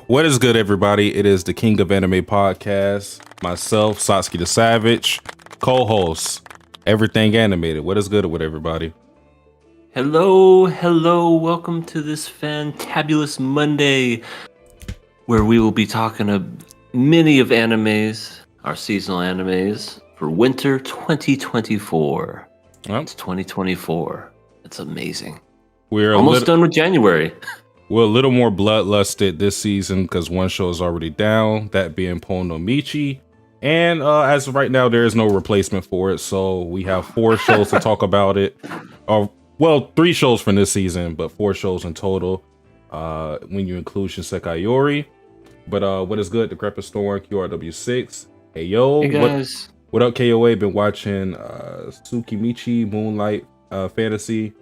What is good, everybody? It is the King of Anime podcast. Myself, Satsuki the Savage, co-host, Everything Animated. What is good with everybody? Hello. Welcome to this fantabulous Monday, where we will be talking of many of animes, our seasonal animes for winter 2024. It's 2024. It's amazing. We're almost done with January. We're a little more bloodlusted this season because one show is already down, that being Pono Michi. And as of right now, there is no replacement for it. So we have 4 shows to talk about it. Well, 3 shows from this season, but 4 shows in total. When you include Shinsekai Yori. But what is good? Decrepit Storm, QRW6. Hey yo, Hey guys. what up, KOA? Been watching Tsukimichi Moonlight Fantasy.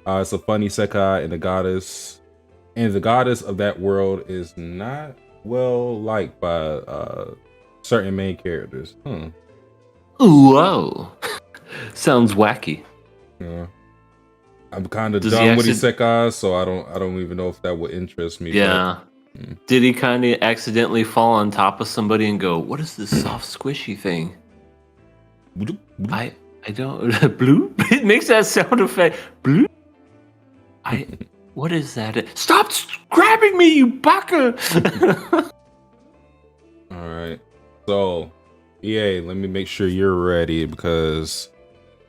It's a funny isekai, and the goddess of that world is not well liked by certain main characters. Whoa. Sounds wacky. Yeah. I'm kind of Does he done with acci- isekai, so I don't even know if that would interest me. Yeah. Did he kind of accidentally fall on top of somebody and go, "What is this soft squishy thing?" But I don't blue. It makes that sound effect. Blue. What is that? Stop grabbing me, you baka! all right. So, EA, let me make sure you're ready because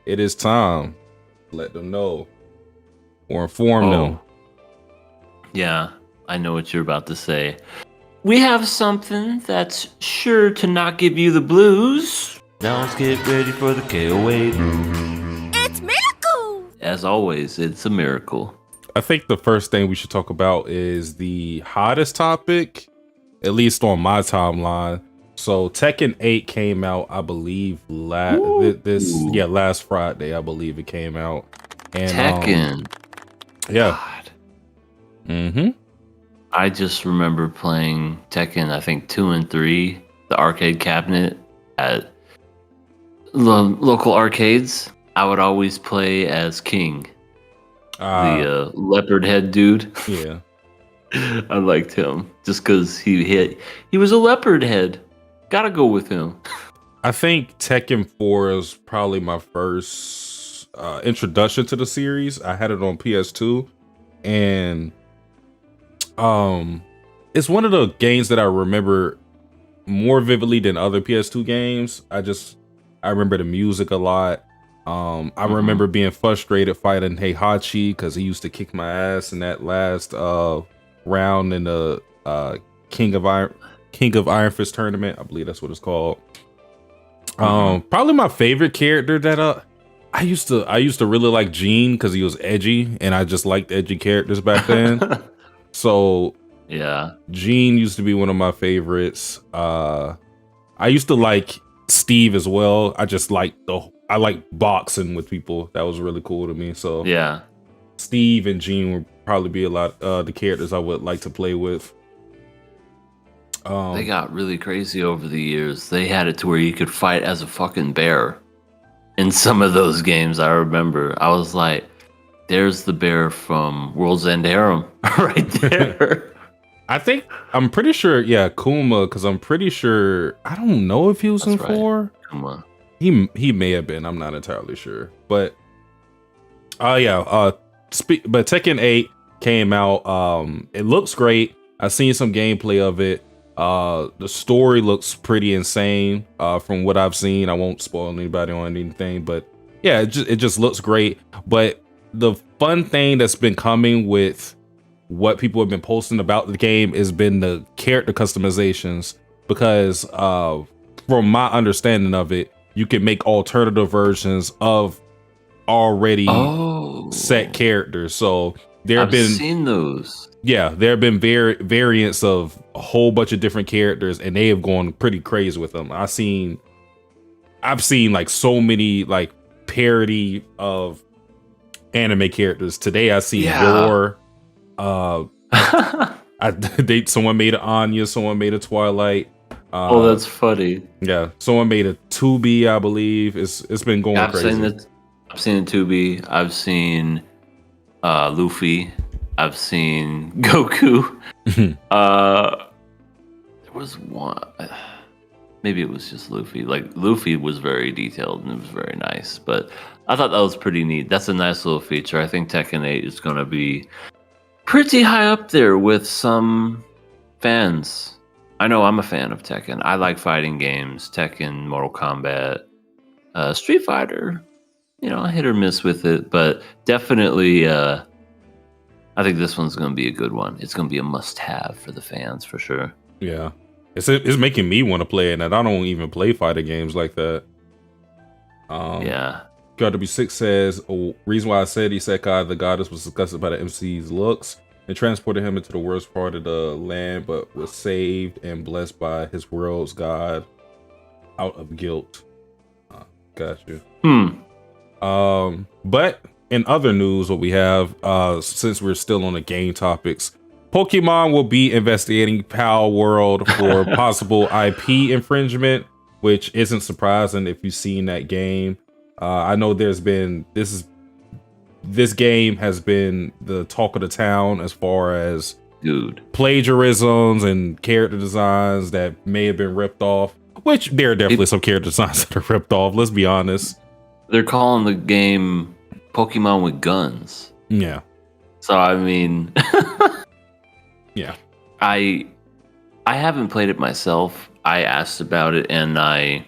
it is time. Let them know or inform them. Yeah, I know what you're about to say. We have something that's sure to not give you the blues. Now let's get ready for the KOA. It's miracle! As always, it's a miracle. I think the first thing we should talk about is the hottest topic, at least on my timeline. So Tekken 8 came out, I believe, last Friday. I believe it came out. And Tekken. Yeah. God. Mm-hmm. I just remember playing Tekken, I think 2 and 3, the arcade cabinet at local arcades. I would always play as King, the leopard head dude. Yeah. I liked him just because he was a leopard head. Gotta go with him. I think Tekken 4 is probably my first introduction to the series. I had it on PS2, and it's one of the games that I remember more vividly than other PS2 games. I remember the music a lot. I remember being frustrated fighting Heihachi because he used to kick my ass in that last round in the King of Iron Fist tournament. I believe that's what it's called. Probably my favorite character that I used to really like Gene because he was edgy, and I just liked edgy characters back then. So Yeah. Gene used to be one of my favorites. I used to like Steve as well. I like boxing with people. That was really cool to me. So Yeah. Steve and Gene would probably be a lot the characters I would like to play with. They got really crazy over the years. They had it to where you could fight as a fucking bear. In some of those games, I remember. I was like, there's the bear from World's End Harem right there. I'm pretty sure, yeah, Kuma, because I'm pretty sure, I don't know if he was in That's right. 4. Come on. He may have been, I'm not entirely sure. But but Tekken 8 came out. It looks great. I've seen some gameplay of it. The story looks pretty insane from what I've seen. I won't spoil anybody on anything, but yeah, it just looks great. But the fun thing that's been coming with what people have been posting about the game has been the character customizations, because from my understanding of it, you can make alternative versions of already set characters. So I've seen those. Yeah, there have been variants of a whole bunch of different characters, and they have gone pretty crazy with them. I've seen like so many like parody of anime characters. Today I see Yori. Someone made an Anya, someone made a Twilight. That's funny. Yeah, someone made a 2B, I believe. It's been going crazy. I've seen 2B. I've seen Luffy. I've seen Goku. There was one. Maybe it was just Luffy. Like, Luffy was very detailed and it was very nice. But I thought that was pretty neat. That's a nice little feature. I think Tekken 8 is going to be pretty high up there with some fans. I know I'm a fan of Tekken. I like fighting games. Tekken, Mortal Kombat, Street Fighter. You know, hit or miss with it. But definitely, I think this one's going to be a good one. It's going to be a must-have for the fans, for sure. Yeah. It's making me want to play it, and I don't even play fighting games like that. Yeah. KRW6 says, reason why I said Isekai, the goddess was disgusted by the MC's looks and transported him into the worst part of the land, but was saved and blessed by his world's god out of guilt. Got you. But in other news, what we have, since we're still on the game topics, Pokemon will be investigating PAL World for possible IP infringement, which isn't surprising if you've seen that game. I know there's been this game has been the talk of the town as far as plagiarisms and character designs that may have been ripped off, which there are definitely some character designs that are ripped off. Let's be honest. They're calling the game Pokemon with guns. Yeah. So I mean, yeah. I haven't played it myself. I asked about it and I,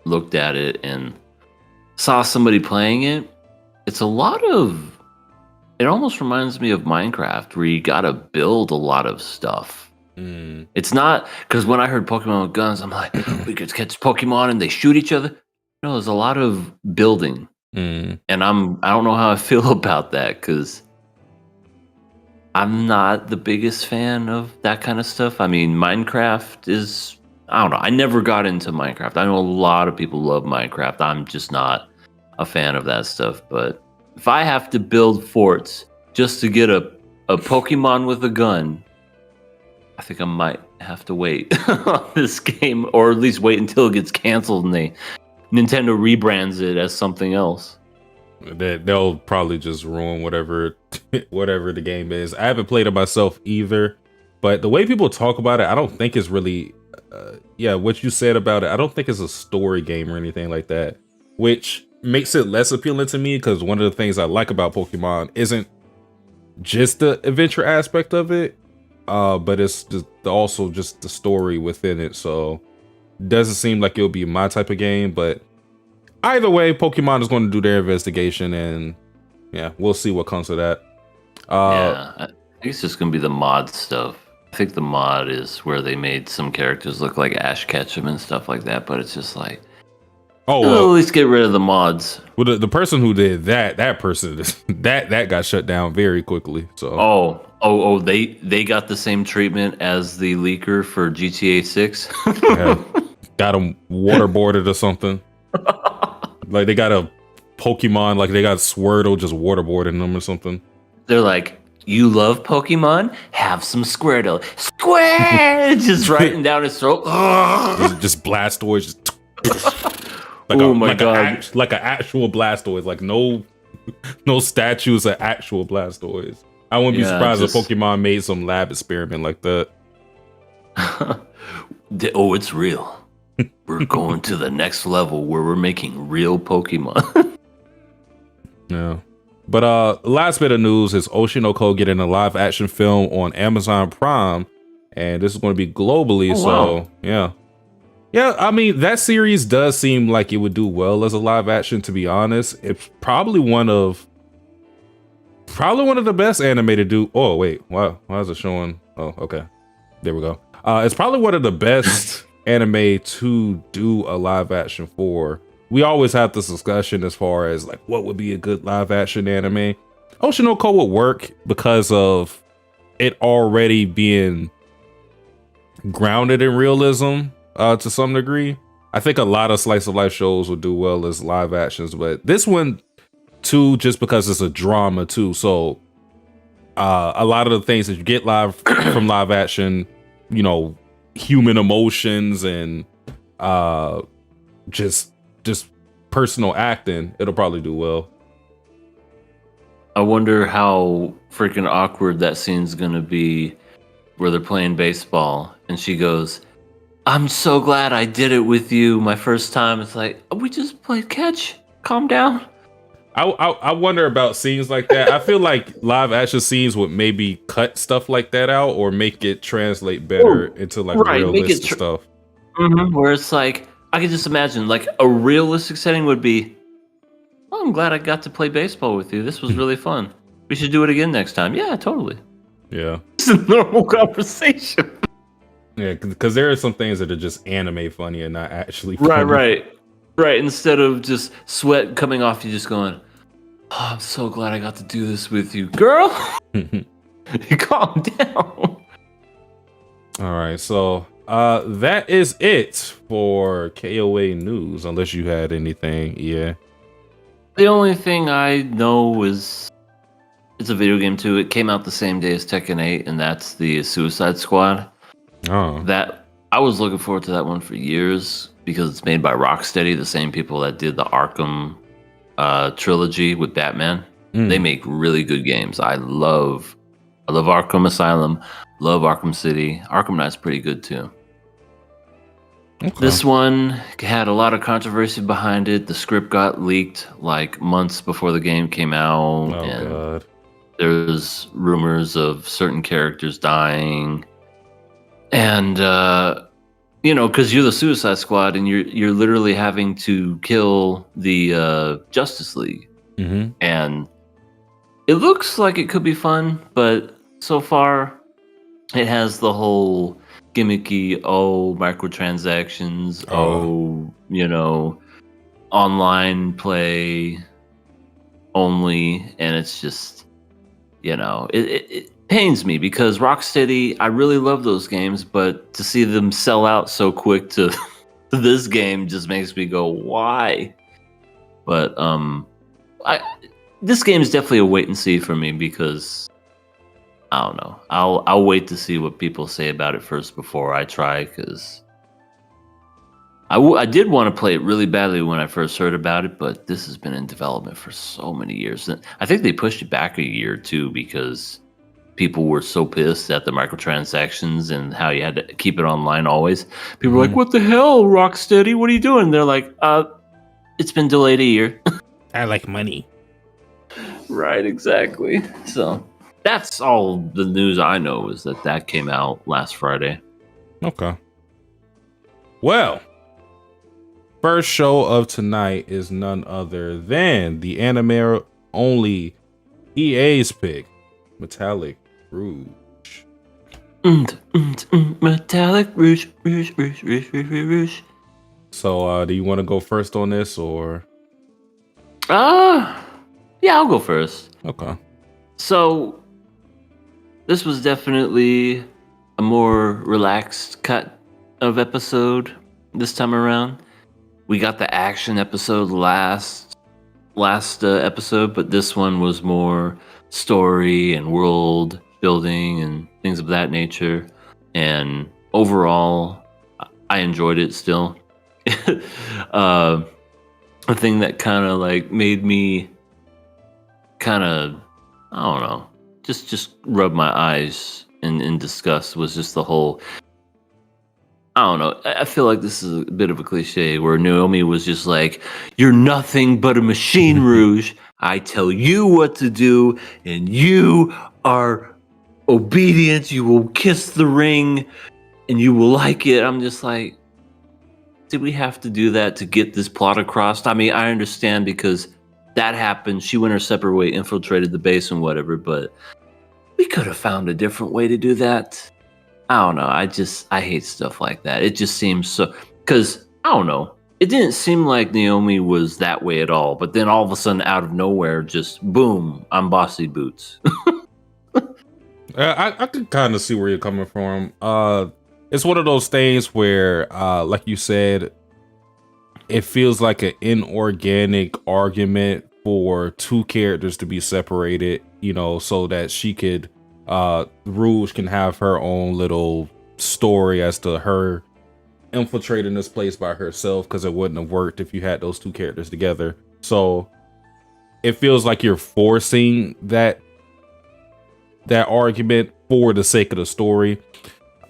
looked at it and saw somebody playing it. It's a lot of, it almost reminds me of Minecraft where you gotta build a lot of stuff. It's not, because when I heard Pokemon with guns, I'm like, we could catch Pokemon and they shoot each other. No, there's a lot of building. And I don't know how I feel about that because I'm not the biggest fan of that kind of stuff. I mean, Minecraft is, I don't know. I never got into Minecraft. I know a lot of people love Minecraft. I'm just not a fan of that stuff. But if I have to build forts just to get a Pokemon with a gun, I think I might have to wait on this game, or at least wait until it gets canceled and Nintendo rebrands it as something else. They'll probably just ruin whatever the game is. I haven't played it myself either, but the way people talk about it, I don't think it's really what you said about it, I don't think it's a story game or anything like that, which makes it less appealing to me, because one of the things I like about Pokemon isn't just the adventure aspect of it, but it's also just the story within it. So doesn't seem like it'll be my type of game, but either way, Pokemon is going to do their investigation, and yeah, we'll see what comes of that. I think it's just going to be the mod stuff. I think the mod is where they made some characters look like Ash Ketchum and stuff like that, but it's just like, at least get rid of the mods. Well, the person who did that person that got shut down very quickly. So they got the same treatment as the leaker for GTA 6. Yeah, got them waterboarded or something. Like they got a Pokemon, like they got Squirtle just waterboarding them or something. They're like, you love Pokemon? Have some Squirtle. Square! Just writing down his throat. just Blastoise. Like an actual Blastoise. Like no statues of actual Blastoise. I wouldn't be surprised if Pokemon made some lab experiment like that. It's real. We're going to the next level where we're making real Pokemon. Yeah. But last bit of news is Oshinoko getting a live action film on Amazon Prime, and this is going to be globally. Wow. Yeah. I mean, that series does seem like it would do well as a live action. To be honest, it's probably one of the best animated Oh wait, why is it showing? Oh, okay, there we go. It's probably one of the best anime to do a live action for. We always have this discussion as far as like what would be a good live action anime. Oshinoko would work because of it already being grounded in realism to some degree. I think a lot of slice of life shows would do well as live actions, but this one too, just because it's a drama too. So a lot of the things that you get live from live action, human emotions and just personal acting, it'll probably do well. I wonder how freaking awkward that scene's gonna be where they're playing baseball and she goes, I'm so glad I did it with you my first time. It's like, we just played catch. Calm down. I wonder about scenes like that. I feel like live action scenes would maybe cut stuff like that out or make it translate better into like realistic stuff. Where it's like, I can just imagine like a realistic setting would be, oh, I'm glad I got to play baseball with you. This was really fun. We should do it again next time. Yeah, totally. Yeah. It's a normal conversation. Yeah, because there are some things that are just anime funny and not actually funny. Right. Right, instead of just sweat coming off you, just going, oh, I'm so glad I got to do this with you. Girl, calm down. All right, so that is it for KOA news, unless you had anything. Yeah. The only thing I know is it's a video game too. It came out the same day as Tekken 8, and that's the Suicide Squad. Oh. That I was looking forward to that one for years because it's made by Rocksteady, the same people that did the Arkham trilogy with Batman. They make really good games. I love Arkham Asylum, love Arkham City. Arkham Knight's pretty good too. Okay. This one had a lot of controversy behind it. The script got leaked like months before the game came out. Oh, and God. there's rumors of certain characters dying. And, because you're the Suicide Squad and you're literally having to kill the Justice League. Mm-hmm. And it looks like it could be fun, but so far it has the whole gimmicky, microtransactions, online play only, and it's just, it pains me because Rocksteady, I really love those games, but to see them sell out so quick to this game just makes me go, why? But this game is definitely a wait and see for me because I don't know. I'll wait to see what people say about it first before I try, because I did want to play it really badly when I first heard about it, but this has been in development for so many years. I think they pushed it back a year or two because people were so pissed at the microtransactions and how you had to keep it online always. People were like, what the hell, Rocksteady? What are you doing? They're like, it's been delayed a year. I like money. Right, exactly. So that's all the news I know is that came out last Friday. Okay. Well, first show of tonight is none other than the anime only EA's pick, Metallic Rouge. Metallic Rouge, Rouge, Rouge, Rouge, Rouge, Rouge. So, do you want to go first on this, or? Yeah, I'll go first. Okay. So, this was definitely a more relaxed cut of episode this time around. We got the action episode last episode, but this one was more story and world building and things of that nature. And overall, I enjoyed it still. A thing that kind of like made me kind of, I don't know, just rub my eyes in disgust was just the whole, I don't know, I feel like this is a bit of a cliche where Naomi was just like, you're nothing but a machine, Rouge. I tell you what to do and you are obedient. You will kiss the ring and you will like it. I'm just like, did we have to do that to get this plot across? I mean, I understand because that happened. She went her separate way, infiltrated the base and whatever, but we could have found a different way to do that. I don't know. I hate stuff like that. It just seems so, because I don't know. It didn't seem like Naomi was that way at all, but then all of a sudden out of nowhere, just boom, I'm Bossy Boots. I can kind of see where you're coming from. It's one of those things where, like you said, it feels like an inorganic argument for two characters to be separated, so that she could, Rouge can have her own little story as to her infiltrating this place by herself, because it wouldn't have worked if you had those two characters together. So it feels like you're forcing that argument for the sake of the story.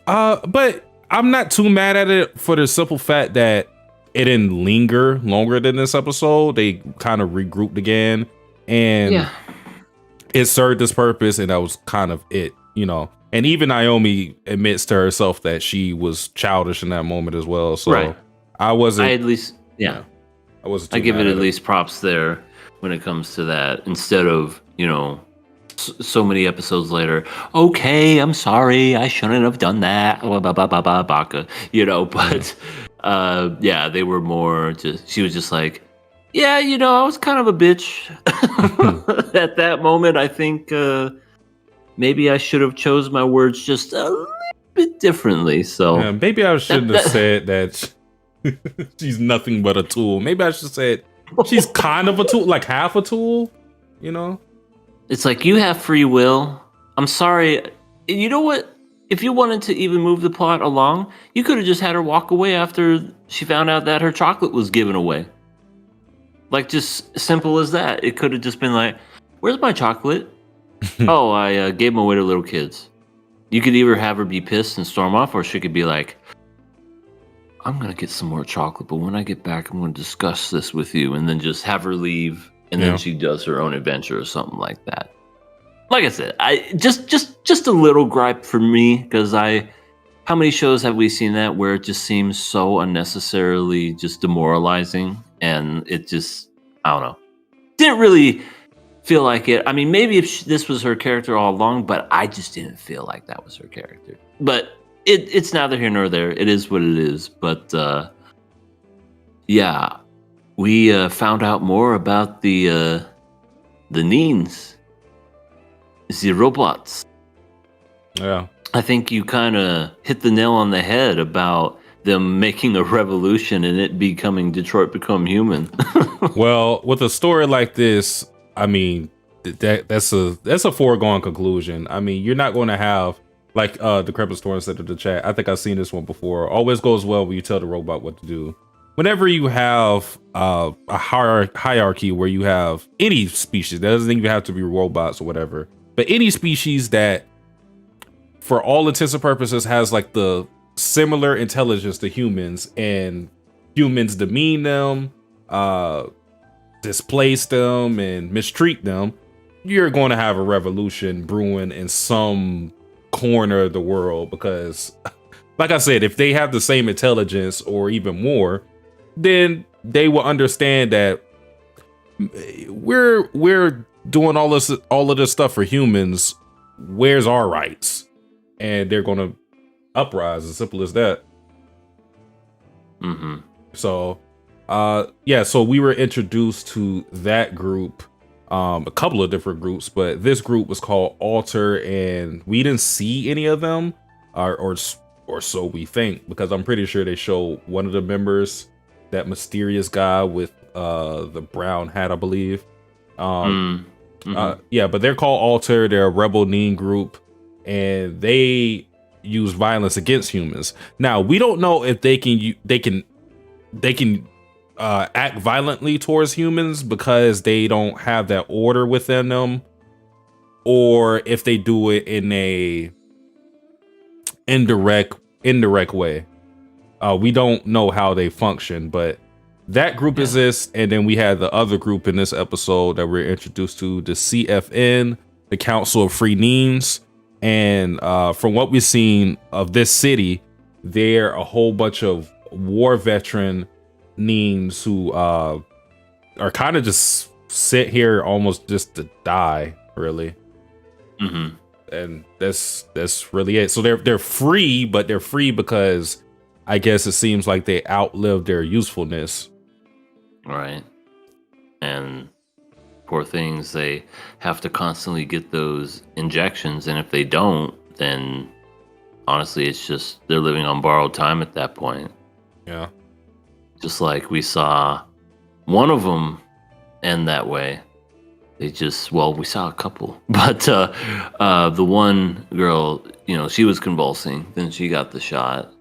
But I'm not too mad at it for the simple fact that it didn't linger longer than this episode. They kind of regrouped again, and it served its purpose, and that was kind of it, And even Naomi admits to herself that she was childish in that moment as well. So right. I wasn't. I at least, I wasn't. I give it at least props there when it comes to that. Instead of so many episodes later, okay, I'm sorry, I shouldn't have done that. Baka, but yeah, they were more just. She was just like, yeah, I was kind of a bitch at that moment. I think maybe I should have chose my words just a little bit differently. So Yeah, maybe I shouldn't have said that she's nothing but a tool. Maybe I should have said she's kind of a tool, like half a tool, It's like, you have free will. I'm sorry. You know what? If you wanted to even move the plot along, you could have just had her walk away after she found out that her chocolate was given away. Like, just simple as that. It could have just been like, where's my chocolate? Oh, I gave them away to little kids. You could either have her be pissed and storm off, or she could be like, I'm going to get some more chocolate, but when I get back, I'm going to discuss this with you, and then just have her leave, and then she does her own adventure or something like that. Like I said, I just a little gripe for me, because how many shows have we seen that where it just seems so unnecessarily just demoralizing, and it just, I don't know, didn't really feel like it. I mean, maybe if this was her character all along, but I just didn't feel like that was her character. But it's neither here nor there. It is what it is. But yeah, we found out more about the Neens. The robots. Yeah. I think you kind of hit the nail on the head about them making a revolution and it becoming Detroit Become Human. Well, with a story like this, I mean, that's a foregone conclusion. I mean, you're not going to have, like the Decrepit Storm said in the chat, I think I've seen this one before. Always goes well when you tell the robot what to do. Whenever you have a hierarchy where you have any species, that doesn't even have to be robots or whatever, but any species that, for all intents and purposes, has like the similar intelligence to humans, and humans demean them, displace them, and mistreat them, you're going to have a revolution brewing in some corner of the world. Because, like I said, if they have the same intelligence or even more, then they will understand that we're doing all of this stuff for humans. Where's our rights? And they're gonna uprise. As simple as that. Mm-hmm. So yeah, so we were introduced to that group, a couple of different groups, but this group was called Alter, and we didn't see any of them, or so we think, because I'm pretty sure they show one of the members, that mysterious guy with the brown hat, I believe. Yeah, but they're called Alter. They're a rebel Neen group, and they use violence against humans. Now, we don't know if they can act violently towards humans because they don't have that order within them, or if they do it in a indirect way. We don't know how they function, but that group exists. And then we had the other group in this episode that we're introduced to, the CFN, the Council of Free Neens. And from what we've seen of this city, they're a whole bunch of war veteran Neens who are kind of just sit here almost just to die, really. Mm-hmm. And that's really it. So they're free, but they're free because I guess it seems like they outlived their usefulness. Right. And poor things, they have to constantly get those injections, and if they don't, then honestly, it's just they're living on borrowed time at that point. Yeah. Just like we saw one of them end that way. We saw a couple, but the one girl, she was convulsing, then she got the shot.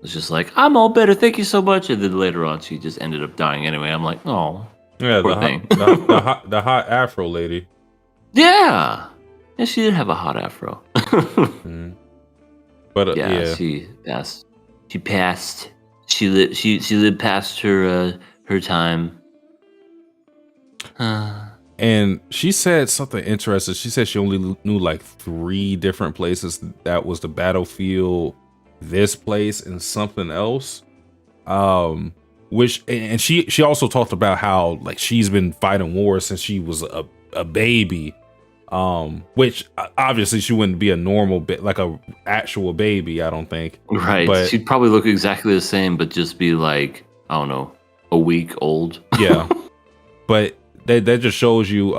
It's just like, I'm all better, thank you so much. And then later on, she just ended up dying anyway. I'm like, oh, yeah, poor thing. the hot Afro lady. Yeah, she did have a hot Afro. Mm. But yeah, she passed. She passed. She lived past her time. And she said something interesting. She said she only knew like 3 different places that was the battlefield, this place, and something else. Which, and she also talked about how like she's been fighting wars since she was a baby, Which obviously she wouldn't be a normal like a actual baby, I don't think. Right. But She'd probably look exactly the same, but just be like, I don't know, a week old. Yeah. But that just shows you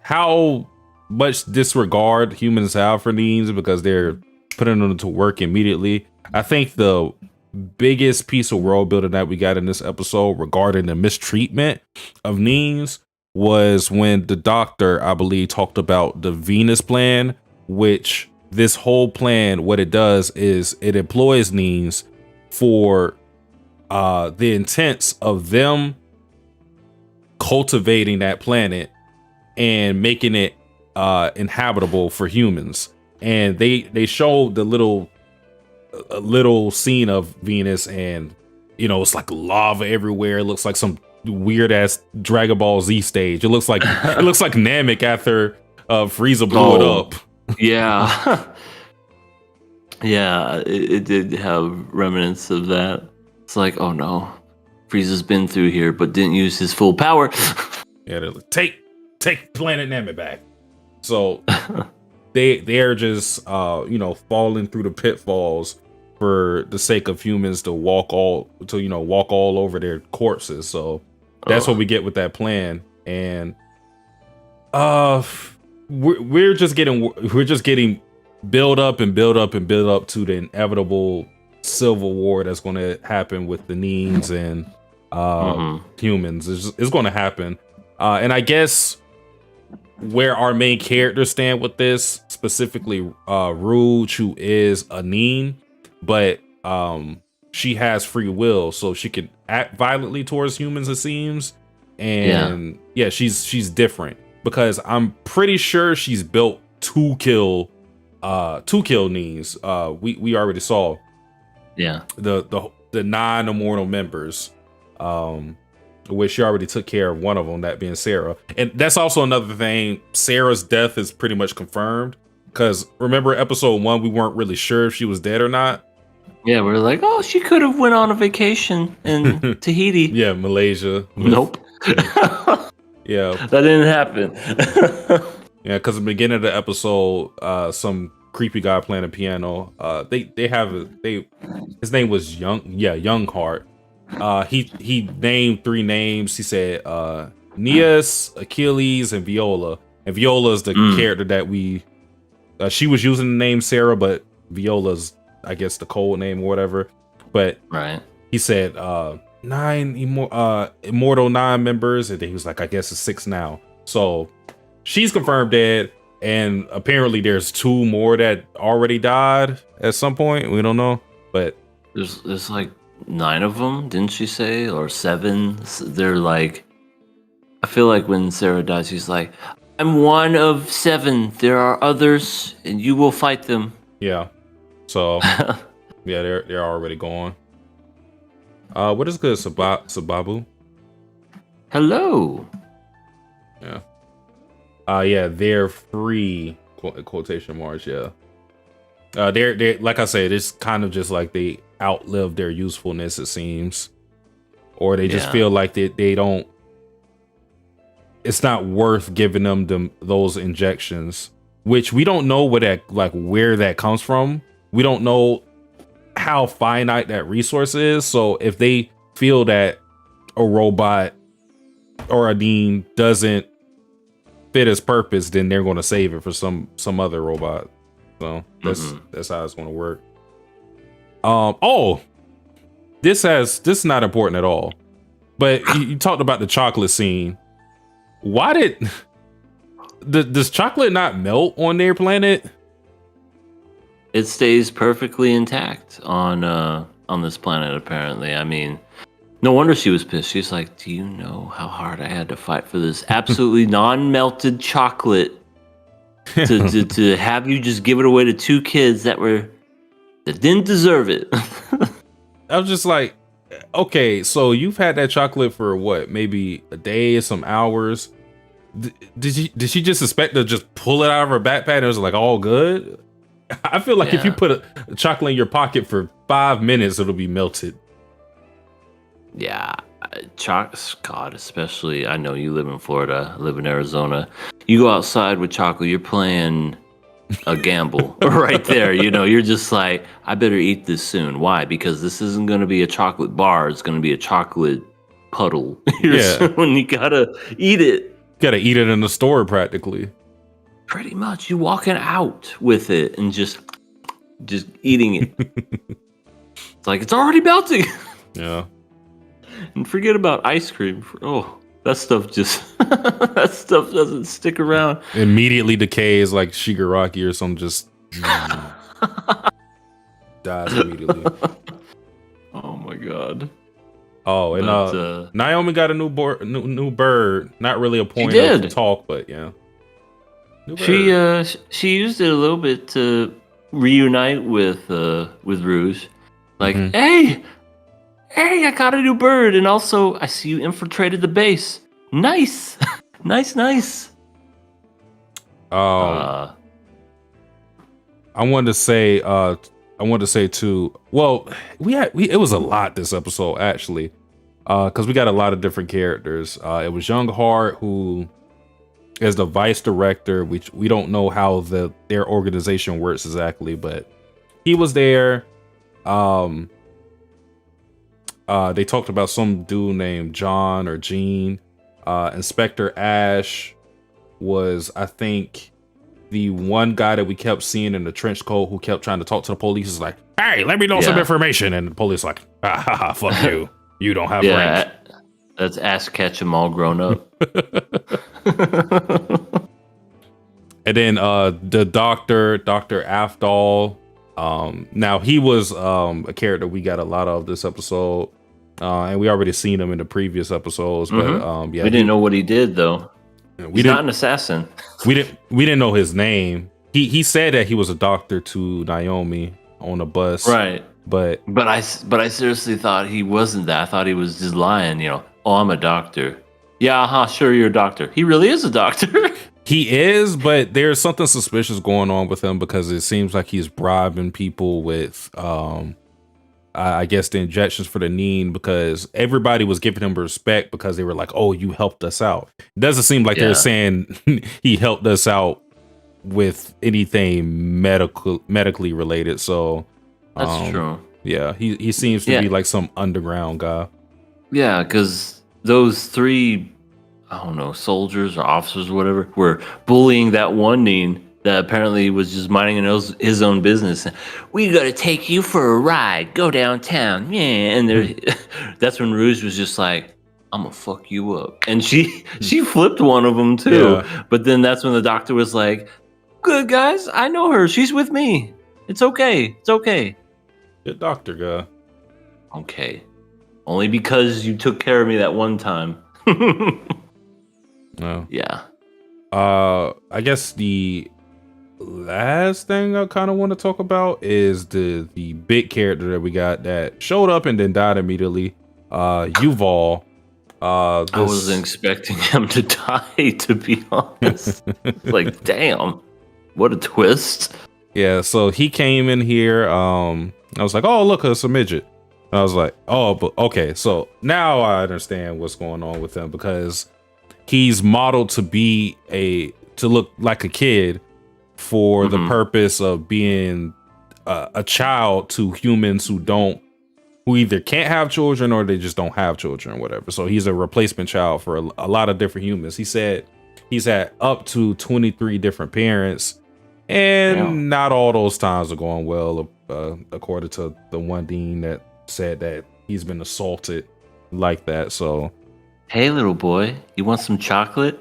how much disregard humans have for needs because they're putting them to work immediately. I think the biggest piece of world building that we got in this episode regarding the mistreatment of needs was when the doctor, I believe, talked about the Venus plan, which this whole plan, what it does is it employs needs for the intents of them cultivating that planet and making it inhabitable for humans. And they showed the little scene of Venus, and it's like lava everywhere. It looks like some weird ass Dragon Ball Z stage. It looks like Namek after Frieza blew it up. Yeah. Yeah, it did have remnants of that. It's like, oh no, Frieza's been through here but didn't use his full power. Yeah, they're like, take Planet Namek back. So they're just falling through the pitfalls for the sake of humans to walk all over their corpses. So that's what we get with that plan. And we're just getting build up to the inevitable civil war that's going to happen with the Neens and humans. It's going to happen. And I guess where our main characters stand with this, specifically Rouge, who is a Neen, but she has free will, so she can act violently towards humans, it seems. And yeah, she's different because I'm pretty sure she's built to kill Neens. We already saw the 9 immortal members, where she already took care of one of them, that being Sarah. And that's also another thing. Sarah's death is pretty much confirmed because remember episode 1, we weren't really sure if she was dead or not. Yeah, we're like, oh, she could have went on a vacation in Tahiti. Yeah, Malaysia. Nope. Yeah, that didn't happen. Yeah, because at the beginning of the episode, some creepy guy playing a piano. His name was Youngheart. He named 3 names. He said Neas, Achilles, and Viola. And Viola is the character that she was using the name Sarah, but Viola's, I guess, the code name or whatever. But right, he said 9 immortal 9 members, and then he was like, I guess it's 6 now. So she's confirmed dead, and apparently there's 2 more that already died at some point. We don't know, but there's like 9 of them, didn't she say, or 7? They're like, I feel like when Sarah dies, she's like, I'm one of 7. There are others, and you will fight them. Yeah. So yeah, they're already gone. What is good, Sababu? Hello. Yeah. Yeah, they're free. Quotation marks. Yeah. They're like I said, it's kind of just like they outlive their usefulness, it seems, or they just feel like they don't. It's not worth giving them those injections, which we don't know where that comes from. We don't know how finite that resource is. So if they feel that a robot or a Dean doesn't fit its purpose, then they're going to save it for some other robot. So that's how it's going to work. This is not important at all. But you talked about the chocolate scene. Why does chocolate not melt on their planet? It stays perfectly intact on this planet, apparently. I mean, no wonder she was pissed. She's like, do you know how hard I had to fight for this absolutely non-melted chocolate to have you just give it away to 2 kids that didn't deserve it? I was just like, okay, so you've had that chocolate for what, maybe a day or some hours? Did she just expect to just pull it out of her backpack and it was like all good? I feel like if you put a chocolate in your pocket for 5 minutes, it'll be melted. Yeah, God, especially, I know you live in Florida, I live in Arizona. You go outside with chocolate, you're playing a gamble right there. You're just like, I better eat this soon. Why? Because this isn't going to be a chocolate bar. It's going to be a chocolate puddle here soon. You gotta eat it. Gotta eat it in the store practically. Pretty much. You walking out with it and just eating it. It's like, it's already melting. Yeah. And forget about ice cream. Oh, that stuff doesn't stick around. Immediately decays like Shigaraki or something, just dies immediately. Oh my god. Oh, and Naomi got a new bird. Not really a point of talk, but yeah. She used it a little bit to reunite with Rouge. Like, hey, I got a new bird, and also I see you infiltrated the base. Nice, nice. I wanted to say too. Well, it was a lot this episode actually, because we got a lot of different characters. It was Young Heart, who is the vice director, which we don't know how their organization works exactly, but he was there. They talked about some dude named John or Gene. Inspector Ash was, I think, the one guy that we kept seeing in the trench coat who kept trying to talk to the police. Is like, hey, let me know some information. And the police like, fuck you. You don't have rank. That's Ash Ketchum all grown up. And then the Dr. Afdal. Now he was a character we got a lot of this episode. And we already seen him in the previous episodes. But we didn't know what he did though. He's not an assassin. We didn't know his name. He said that he was a doctor to Naomi on a bus. Right. But I seriously thought he wasn't that. I thought he was just lying, Oh, I'm a doctor. Yeah, sure, you're a doctor. He really is a doctor. He is, but there's something suspicious going on with him because it seems like he's bribing people with I guess the injections for the knee, because everybody was giving him respect because they were like, oh, you helped us out. It doesn't seem like they're saying he helped us out with anything medically related. So that's true. Yeah, he seems to be like some underground guy. Yeah, because those three, I don't know, soldiers or officers or whatever, were bullying that one Neen that apparently was just minding his own business. We gotta take you for a ride. Go downtown. Yeah. And that's when Rouge was just like, I'm gonna fuck you up. And she flipped one of them too. Yeah. But then that's when the doctor was like, good guys, I know her. She's with me. It's okay. It's okay. Good doctor guy. Okay. Only because you took care of me that one time. No. Yeah. I guess the last thing I kind of want to talk about is the big character that we got that showed up and then died immediately. Yuval. I wasn't expecting him to die, to be honest. Like, damn, what a twist. Yeah, so he came in here. I was like, oh, look, it's a midget. And I was like, oh, but okay. So now I understand what's going on with him, because he's modeled to look like a kid for the purpose of being a child to humans who either can't have children or they just don't have children or whatever. So he's a replacement child for a lot of different humans. He said he's had up to 23 different parents, and not all those times are going well, according to the one dean that said that he's been assaulted like that. So, hey, little boy, you want some chocolate?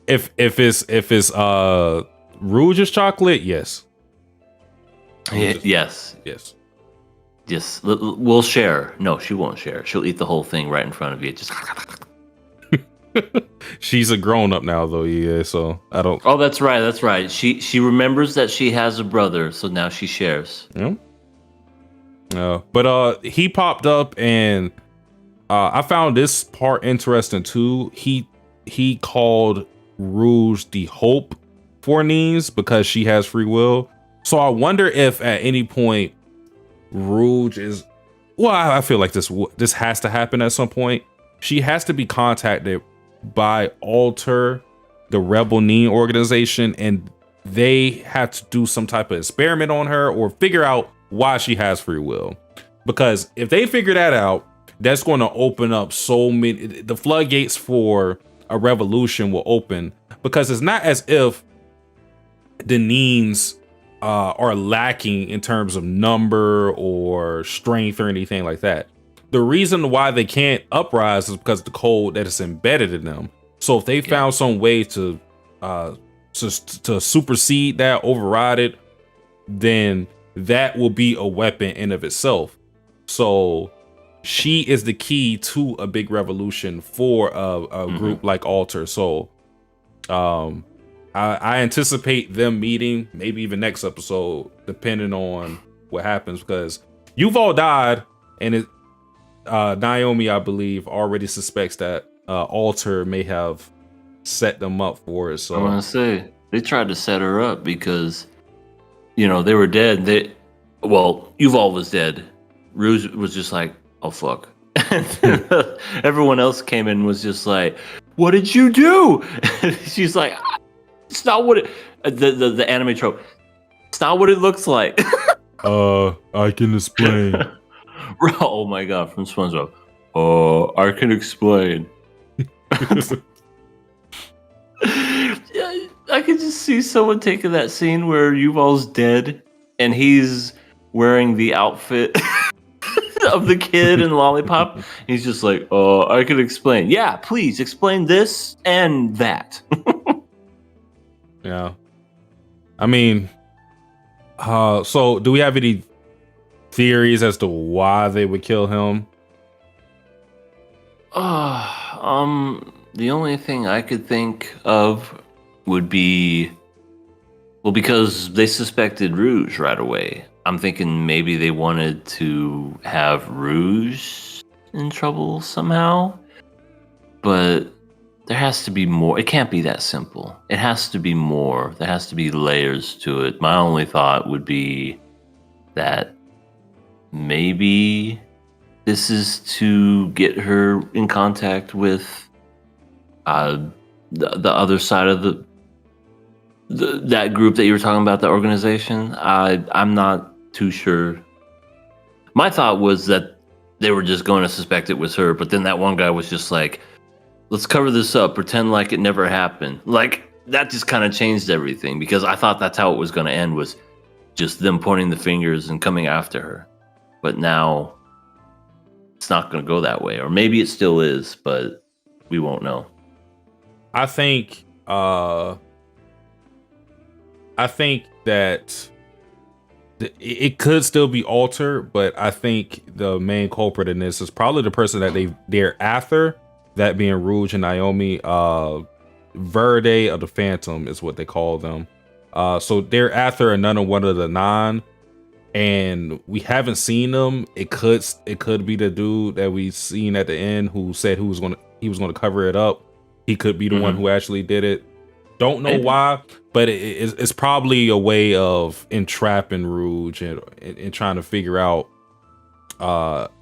If it's Rouge's chocolate, yes. Yes. We'll share. No, she won't share. She'll eat the whole thing right in front of you. Just. She's a grown up now, though. Yeah, so I don't. Oh, that's right. She remembers that she has a brother, so now she shares. Yeah. But he popped up, and I found this part interesting too. He called Rouge the hope for Nines because she has free will. So I wonder if at any point Rouge is well, I feel like this has to happen at some point. She has to be contacted by Alter, the Rebel Nin organization, and they have to do some type of experiment on her or figure out why she has free will. Because if they figure that out, that's going to open up so many. The floodgates for a revolution will open, because it's not as if the Nins are lacking in terms of number or strength or anything like that. The reason why they can't uprise is because of the code that is embedded in them. So if they found some way to supersede that, override it, then that will be a weapon in of itself. So she is the key to a big revolution for a group like Alter. So I anticipate them meeting, maybe even next episode, depending on what happens, because you've all died, and Naomi, I believe, already suspects that Alter may have set them up for it. So I want to say they tried to set her up because, they were dead. Yuval was dead. Rouge was just like, oh fuck. And then everyone else came in and was just like, what did you do? And she's like, it's not what the anime trope. It's not what it looks like. I can explain. Oh my god, from SpongeBob. I can explain. I could just see someone taking that scene where Yuval's dead and he's wearing the outfit of the kid and Lollipop. He's just like, I can explain. Yeah, please explain this and that. Yeah. I mean, so do we have any theories as to why they would kill him? The only thing I could think of would be, because they suspected Rouge right away. I'm thinking maybe they wanted to have Rouge in trouble somehow, but there has to be more. It can't be that simple. It has to be more. There has to be layers to it. My only thought would be that maybe this is to get her in contact with the other side of that group that you were talking about, the organization. I'm not too sure. My thought was that they were just going to suspect it was her, but then that one guy was just like, let's cover this up, pretend like it never happened. Like, that just kind of changed everything, because I thought that's how it was going to end, was just them pointing the fingers and coming after her. But now it's not going to go that way, or maybe it still is, but we won't know. I think that it could still be Alter, but I think the main culprit in this is probably the person that they're after, that being Rouge and Naomi. Verde of the Phantom is what they call them. So they're after another one of the 9, and we haven't seen them. It could be the dude that we seen at the end who said he was gonna cover it up. He could be the one who actually did it. Don't know why, but it's probably a way of entrapping Rouge and trying to figure out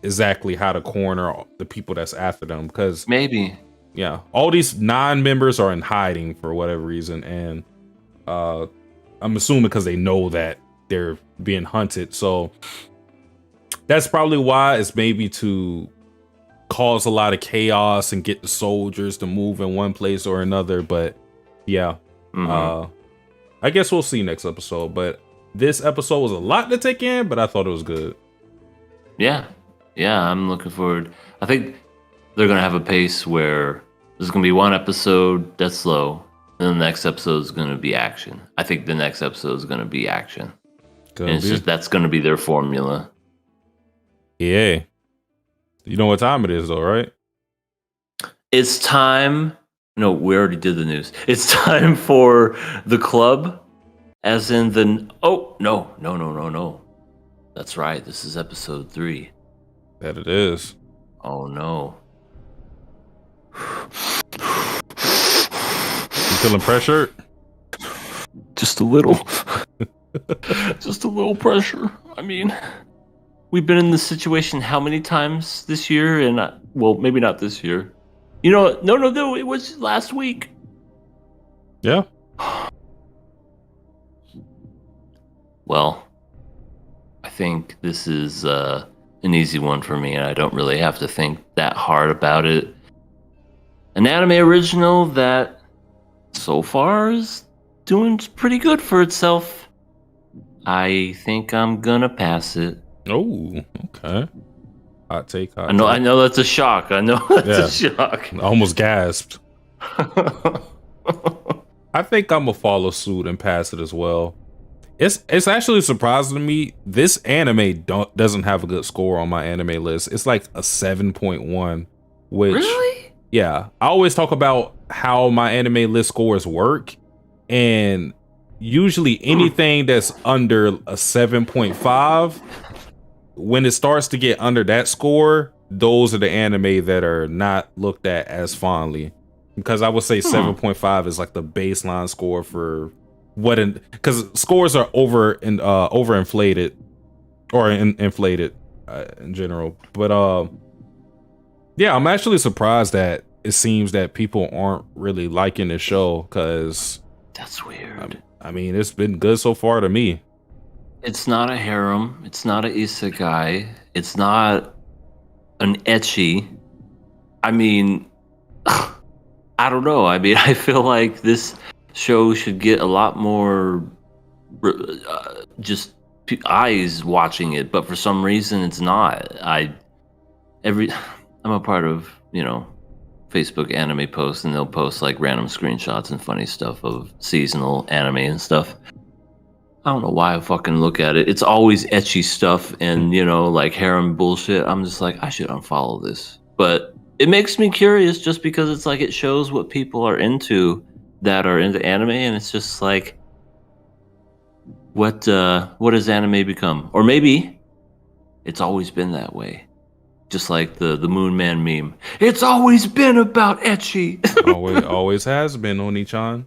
exactly how to corner the people that's after them. Because maybe, yeah, all these 9 members are in hiding for whatever reason, and I'm assuming because they know that they're being hunted. So that's probably why. It's maybe to cause a lot of chaos and get the soldiers to move in one place or another. But yeah, I guess we'll see next episode. But this episode was a lot to take in, but I thought it was good. Yeah, I'm looking forward. I think they're gonna have a pace where there's gonna be one episode that's slow, and the next episode is gonna be action. I think the next episode is gonna be action. And it's just, that's gonna be their formula. Yeah. You know what time it is, though, right? It's time. No, we already did the news. It's time for the club, as in the. Oh, no. That's right. This is episode 3. That it is. Oh, no. You feeling pressured? Just a little. Just a little pressure. I mean, we've been in this situation how many times this year? And well, maybe not this year. You know, no, it was last week. Yeah. Well, I think this is an easy one for me, and I don't really have to think that hard about it. An anime original that so far is doing pretty good for itself. I think I'm gonna pass it. Oh, okay. Hot take. I know that's a shock. I know that's a shock. I almost gasped. I think I'm gonna follow suit and pass it as well. It's actually surprising to me. This anime doesn't have a good score on my anime list. It's like a 7.1, which Really? yeah. I always talk about how my anime list scores work, and usually anything that's under a 7.5, when it starts to get under that score, those are the anime that are not looked at as fondly. Because I would say 7.5 is like the baseline score for because scores are overinflated or inflated in general. But yeah, I'm actually surprised that it seems that people aren't really liking the show, because That's weird. I mean, it's been good so far to me. It's not a harem. It's not a isekai. It's not an ecchi. I mean, I don't know. I mean, I feel like this show should get a lot more just eyes watching it, but for some reason it's not. I'm a part of, Facebook anime posts, and they'll post like random screenshots and funny stuff of seasonal anime and stuff. I don't know why I fucking look at it. It's always ecchi stuff and, like harem bullshit. I'm just like, I should unfollow this. But it makes me curious just because it's like it shows what people are into that are into anime, and it's just like, what has anime become? Or maybe it's always been that way. Just like the Moon Man meme. It's always been about ecchi. always has been, Oni-chan.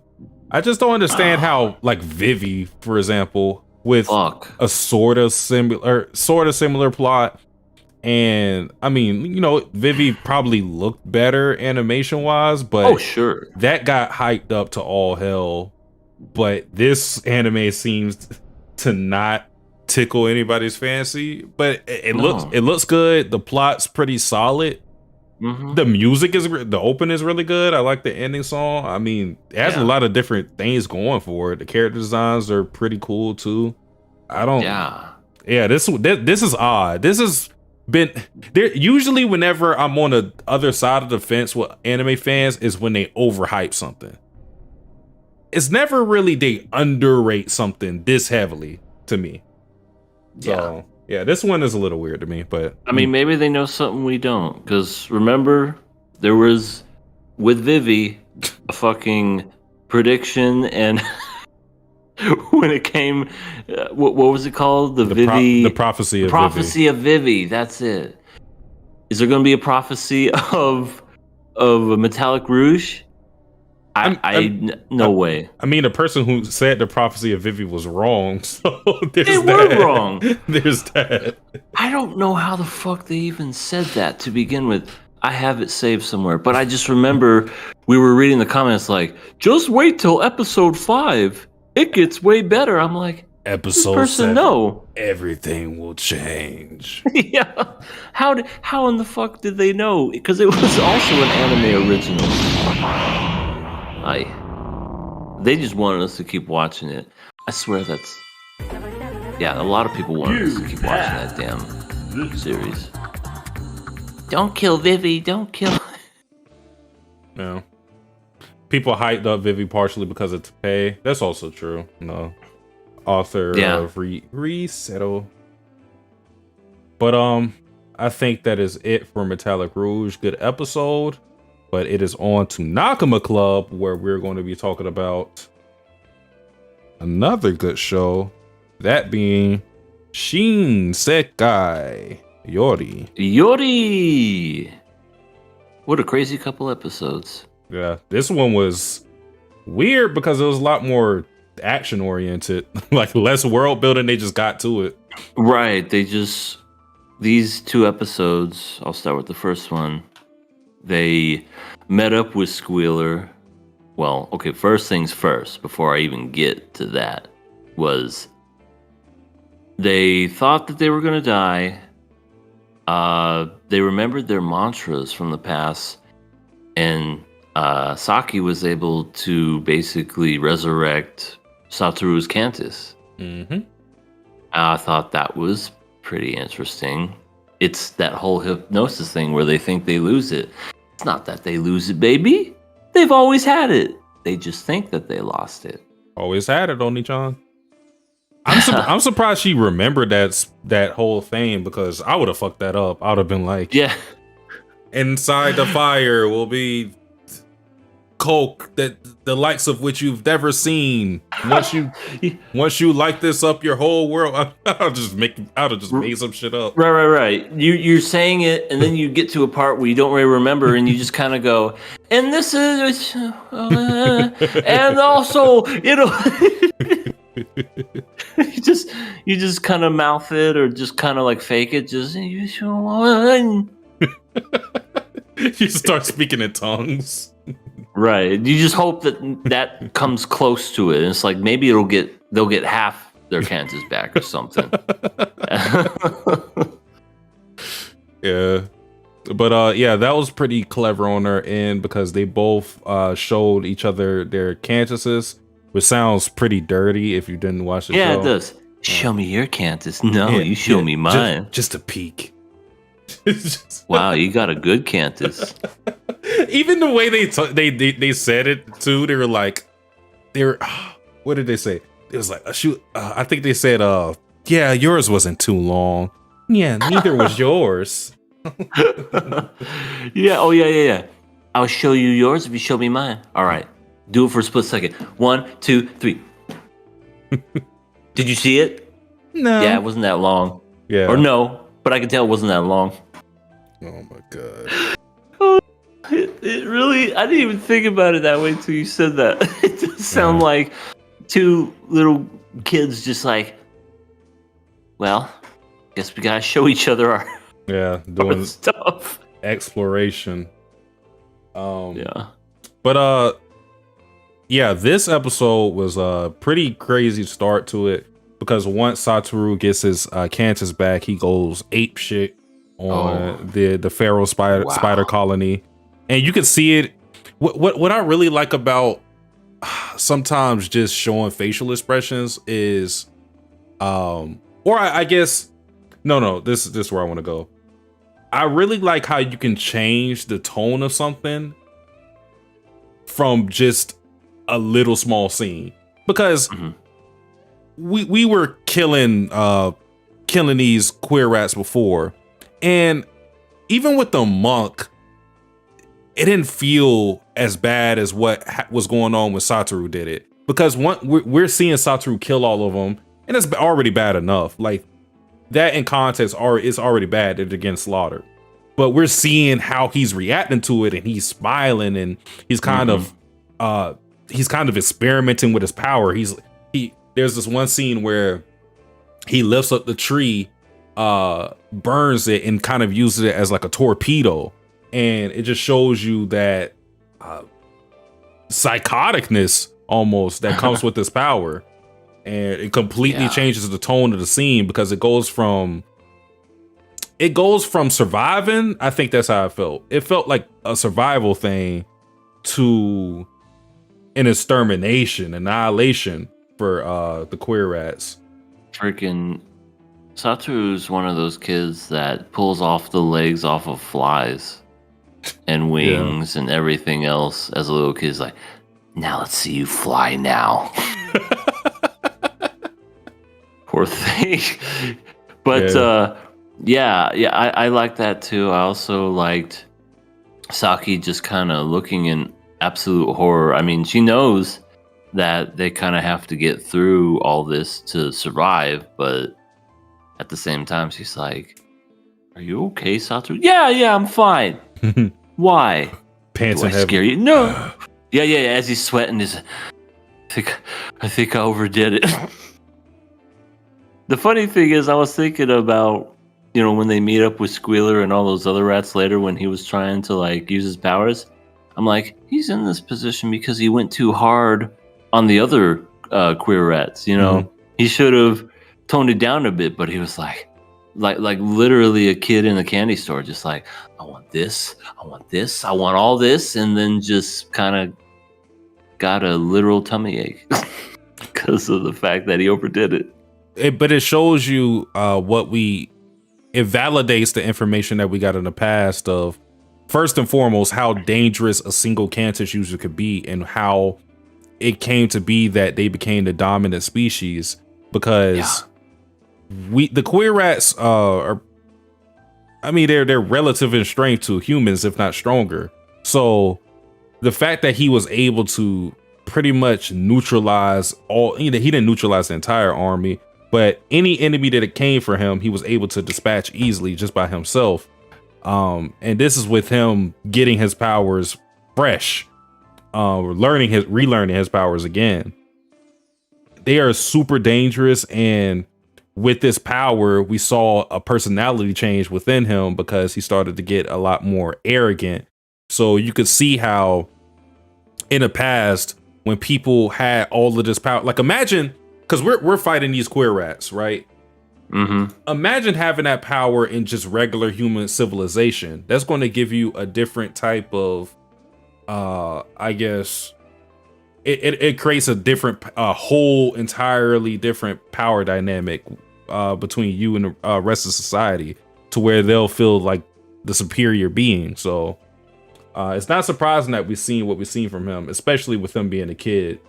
I just don't understand how, like, Vivi, for example, with a sort of similar plot. And I mean, Vivi probably looked better animation wise, but oh sure, that got hyped up to all hell. But this anime seems to not tickle anybody's fancy. But it looks good. The plot's pretty solid. Mm-hmm. The open is really good. I like the ending song. I mean, it has a lot of different things going for it. The character designs are pretty cool too. This is odd. This has been there. Usually whenever I'm on the other side of the fence with anime fans is when they overhype something. It's never really they underrate something this heavily to me. So yeah, this one is a little weird to me, but I mean, maybe they know something we don't. Because remember, there was with Vivi a fucking prediction, and when it came, what was it called? The prophecy of Vivi. That's it. Is there going to be a prophecy of a metallic Rouge? No way. I mean, the person who said the prophecy of Vivi was wrong, so they were wrong. There's that. I don't know how the fuck they even said that to begin with. I have it saved somewhere, but I just remember we were reading the comments like, just wait till episode 5. It gets way better. I'm like, episode 7, no, everything will change. Yeah. How in the fuck did they know? Because it was also an anime original. They just wanted us to keep watching it. I swear that's... Yeah, a lot of people wanted us to keep watching that damn series. Don't kill Vivi, don't kill... No. People hyped up Vivi partially because of Taipei. That's also true. Author of Resettle. But I think that is it for Metallic Rouge. Good episode. But it is on to Nakama Club, where we're going to be talking about another good show, that being Shinsekai Yori. Yori! What a crazy couple episodes. Yeah, this one was weird because it was a lot more action oriented, like less world building. They just got to it. Right, they just these 2 episodes, I'll start with the first one. They met up with Squealer. Well, okay, first things first, before I even get to that, was they thought that they were going to die. They remembered their mantras from the past, and Saki was able to basically resurrect Satoru's Cantus. Mm-hmm. I thought that was pretty interesting. It's that whole hypnosis thing where they think they lose it. It's not that they lose it, baby. They've always had it. They just think that they lost it. Always had it, Oni-chan. I'm surprised she remembered that whole thing, because I would have fucked that up. I would have been like, Yeah. Inside the fire will be coke that the likes of which you've never seen. Once you light this up, your whole world. I'll just made some shit up. Right. You're saying it, and then you get to a part where you don't really remember, and you just kind of go, and this is, and also, you just kind of mouth it, or just kind of like fake it. Just You start speaking in tongues. right. You just hope that comes close to it. And it's like maybe they'll get half their Kansas back or something. Yeah. But yeah, that was pretty clever on their end, because they both showed each other their Cantuses, which sounds pretty dirty if you didn't watch the show. Yeah, it does. Show me your Cantus. No, you show me mine. Just a peek. Wow, you got a good Cantus. Even the way they said it too, they were like, what did they say? It was like, I think they said, yeah, yours wasn't too long. Yeah, neither was yours. Yeah. Oh, yeah. I'll show you yours if you show me mine. All right. Do it for a split second. 1, 2, 3. Did you see it? No. Yeah, it wasn't that long. Yeah. Or no, but I can tell it wasn't that long. Oh my god. It really, I didn't even think about it that way until you said that. It does sound like 2 little kids just like, well, guess we gotta show each other our doing stuff. Exploration. Yeah. But yeah, this episode was a pretty crazy start to it, because once Satoru gets his Cantus back, he goes ape shit on the Pharaoh spider colony, and you can see it. What I really like about sometimes just showing facial expressions is, I guess no, this is where I want to go. I really like how you can change the tone of something from just a little small scene, because we were killing these queer rats before, and even with the monk, it didn't feel as bad as what was going on when Satoru did it, because we're seeing Satoru kill all of them, and it's already bad enough. Like, that in context is already bad that they're getting slaughtered, but we're seeing how he's reacting to it, and he's smiling, and he's kind of experimenting with his power. There's this one scene where he lifts up the tree, burns it, and kind of uses it as like a torpedo, and it just shows you that psychoticness almost that comes with this power. And it completely changes the tone of the scene, because it goes from surviving. I think that's how it felt. It felt like a survival thing to an extermination, annihilation for the queer rats. Freaking Satoru's one of those kids that pulls off the legs off of flies and wings and everything else as a little kid. He's like, now let's see you fly now. Poor thing. But I like that too. I also liked Saki just kind of looking in absolute horror. I mean, she knows that they kind of have to get through all this to survive, but at the same time, she's like, "Are you okay, Satoru?" Yeah, I'm fine. Why? Pants Do I and heavy. scare you? No. Yeah. As he's sweating, I think I overdid it. The funny thing is, I was thinking about when they meet up with Squealer and all those other rats later when he was trying to like use his powers, I'm like, he's in this position because he went too hard on the other queer rats. He should have toned it down a bit, but he was like literally a kid in a candy store, just like, I want this, I want this, I want all this, and then just kind of got a literal tummy ache because of the fact that he overdid it. But it shows you it validates the information that we got in the past of, first and foremost, how dangerous a single Cantus user could be and how it came to be that they became the dominant species, because the queer rats they're relative in strength to humans, if not stronger. So the fact that he was able to pretty much neutralize he didn't neutralize the entire army, but any enemy that it came for him, he was able to dispatch easily just by himself. And this is with him getting his powers fresh, relearning his powers again. They are super dangerous, and with this power, we saw a personality change within him because he started to get a lot more arrogant. So you could see how in the past, when people had all of this power, like imagine, because we're fighting these queer rats, right? Mm-hmm. Imagine having that power in just regular human civilization. That's going to give you a different type of, I guess, it creates a whole entirely different power dynamic between you and the rest of society, to where they'll feel like the superior being. So it's not surprising that we've seen what we've seen from him, especially with him being a kid.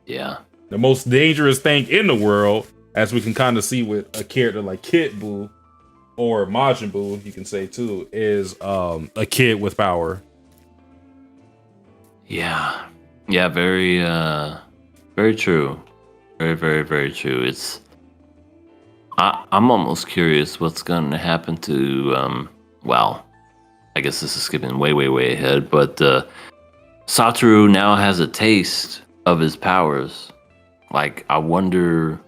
Yeah. The most dangerous thing in the world, as we can kind of see with a character like Kid Buu or Majin Buu, you can say too, is a kid with power. Yeah. Yeah, very very true. Very, very, very true. I'm almost curious what's going to happen to I guess this is skipping way, way, way ahead, but Satoru now has a taste of his powers. Like, I wonder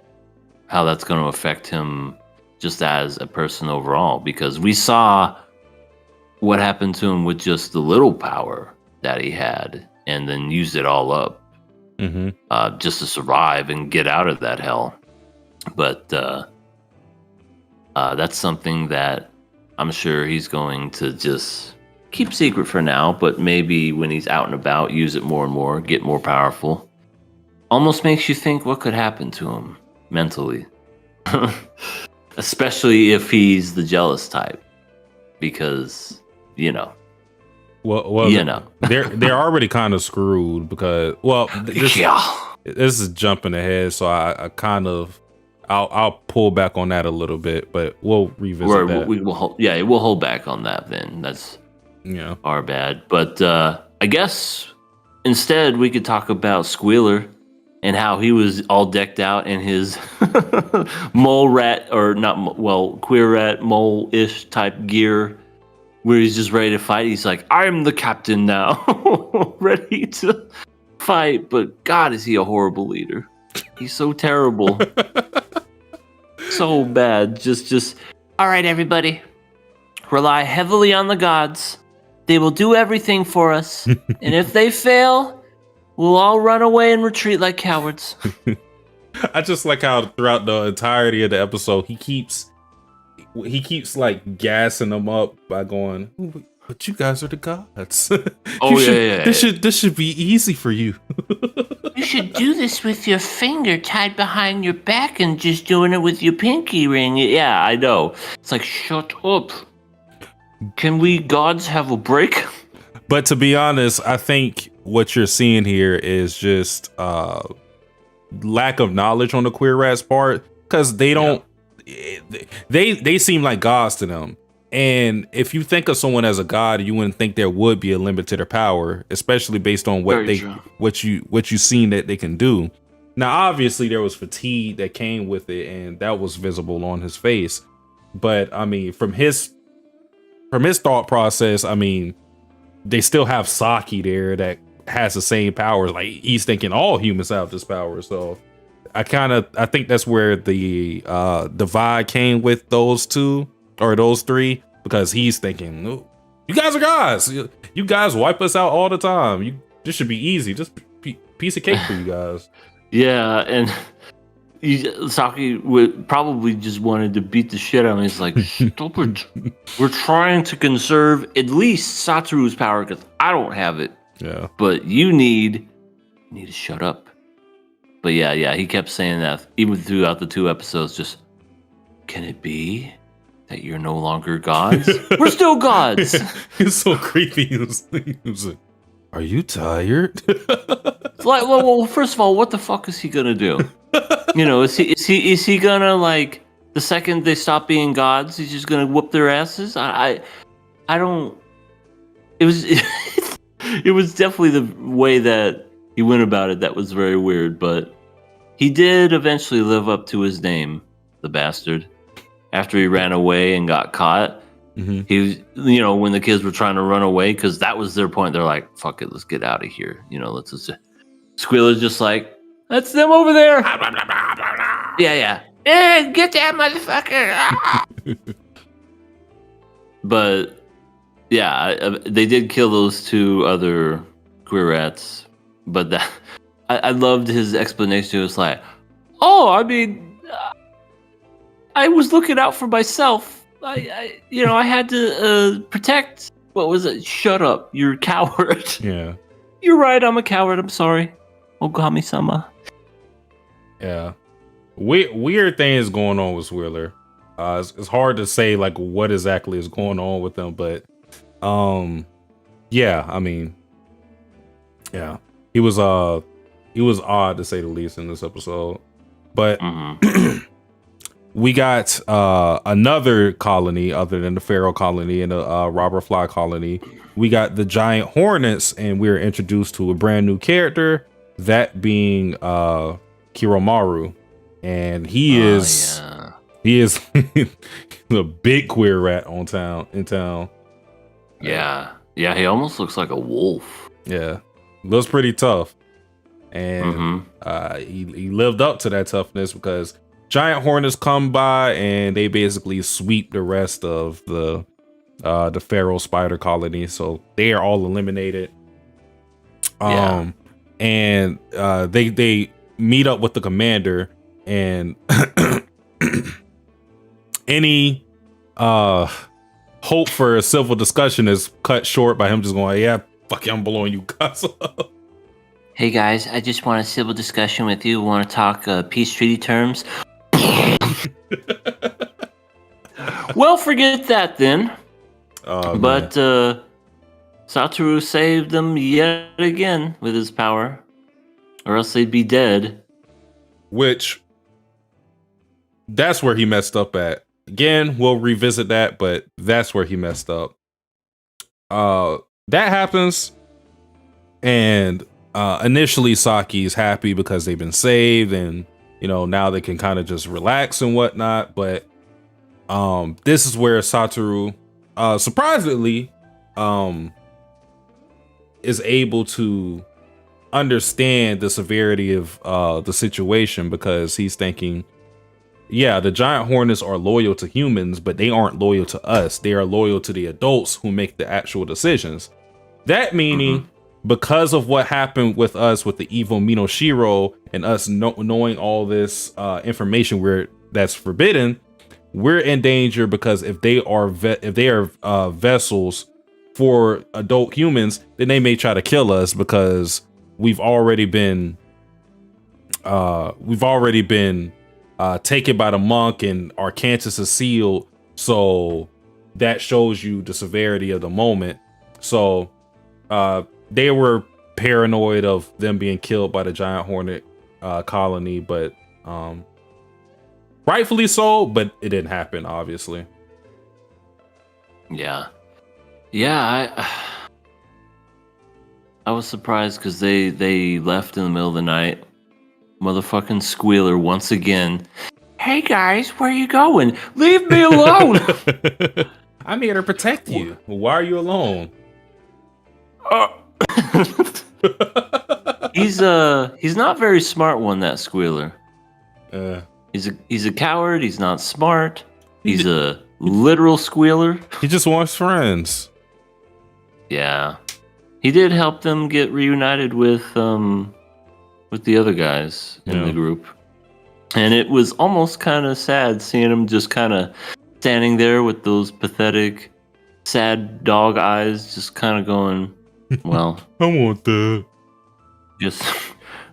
how that's going to affect him just as a person overall, because we saw what happened to him with just the little power that he had and then used it all up just to survive and get out of that hell. But that's something that I'm sure he's going to just keep secret for now, but maybe when he's out and about, use it more and more, get more powerful. Almost makes you think what could happen to him mentally. Especially if he's the jealous type. Because, Well, they're already kind of screwed because, this is jumping ahead, so I kind of I'll pull back on that a little bit, but we'll revisit that. We'll hold back on that then. That's our bad. But I guess instead we could talk about Squealer and how he was all decked out in his mole rat, or queer rat mole-ish type gear, where he's just ready to fight. He's like, I'm the captain now, ready to fight. But God, is he a horrible leader. He's so terrible. So bad. Just, all right, everybody. Rely heavily on the gods. They will do everything for us. And if they fail, we'll all run away and retreat like cowards. I just like how throughout the entirety of the episode, he keeps like gassing them up by going, but you guys are the gods. This should be easy for you. You should do this with your finger tied behind your back and just doing it with your pinky ring. Yeah, I know. It's like, shut up. Can we gods have a break? But to be honest, I think what you're seeing here is just lack of knowledge on the queer rat's part, because they don't they seem like gods to them. And if you think of someone as a god, you wouldn't think there would be a limit to their power, especially based on what what you seen that they can do. Now, obviously, there was fatigue that came with it, and that was visible on his face. But I mean, from his thought process, I mean, they still have Saki there that has the same powers. Like, he's thinking all humans have this power. So I think that's where the divide came with those two or those three, because he's thinking, "Oh, you guys are gods. You guys wipe us out all the time. This should be easy. Just piece of cake for you guys." Yeah, and Saki probably just wanted to beat the shit out of him. He's like, "Stop it. We're trying to conserve at least Satoru's power because I don't have it. Yeah. But you need to shut up." But yeah, he kept saying that even throughout the 2 episodes. Just, can it be that you're no longer gods? We're still gods. It's so creepy. He was like, "Are you tired?" It's like, well, first of all, what the fuck is he gonna do? Is he gonna, like, the second they stop being gods, he's just gonna whoop their asses? I don't. It was it was definitely the way that he went about it that was very weird, but he did eventually live up to his name, the bastard. After he ran away and got caught, he was, when the kids were trying to run away, because that was their point. They're like, "Fuck it, let's get out of here." Let's just. Squealer's just like, "That's them over there." Yeah. Get that motherfucker. But yeah, they did kill those 2 other queer rats. But I loved his explanation. It was like, "Oh, I mean, I was looking out for myself. I had to protect. What was it? Shut up, you're a coward." Yeah. "You're right. I'm a coward. I'm sorry. Ogami-sama." Yeah. Weird things going on with Wheeler. It's hard to say like what exactly is going on with them, but yeah, I mean, yeah, he was odd to say the least in this episode. But we got another colony other than the Pharaoh colony and the Robber Fly colony. We got the giant hornets, and we're introduced to a brand new character, that being Kiromaru. And he is a big queer rat in town. Yeah, he almost looks like a wolf. Yeah, looks pretty tough, and he lived up to that toughness, because giant hornets come by and they basically sweep the rest of the Pharaoh spider colony, so they are all eliminated. And they meet up with the commander, and any hope for a civil discussion is cut short by him just going, "Yeah, fuck it, I'm blowing you guys up." Hey guys, I just want a civil discussion with you. Want to talk peace treaty terms? Well, forget that then. But Satoru saved them yet again with his power, or else they'd be dead. Which, that's where he messed up at. Again, we'll revisit that, but that's where he messed up. That happens, and initially Saki's happy because they've been saved, and now they can kind of just relax and whatnot. But this is where Satoru surprisingly is able to understand the severity of the situation, because he's thinking, yeah, the giant hornets are loyal to humans, but they aren't loyal to us. They are loyal to the adults who make the actual decisions. That meaning, because of what happened with us with the evil Minoshiro, and us knowing all this information that's forbidden, we're in danger, because if they are vessels for adult humans, then they may try to kill us, because we've already been taken by the monk, and our Arcantus is sealed. So that shows you the severity of the moment. So they were paranoid of them being killed by the giant hornet colony, but rightfully so, but it didn't happen, obviously. Yeah, I was surprised because they left in the middle of the night. Motherfucking Squealer once again. Hey guys, where you going? Leave me alone. I'm here to protect you. Why are you alone? He's not very smart one, that Squealer. He's a coward. He's not smart. He's a literal squealer. He just wants friends. Yeah, he did help them get reunited with the other guys in the group, and it was almost kind of sad seeing him just kind of standing there with those pathetic, sad dog eyes, just kind of going, "Well, I want that."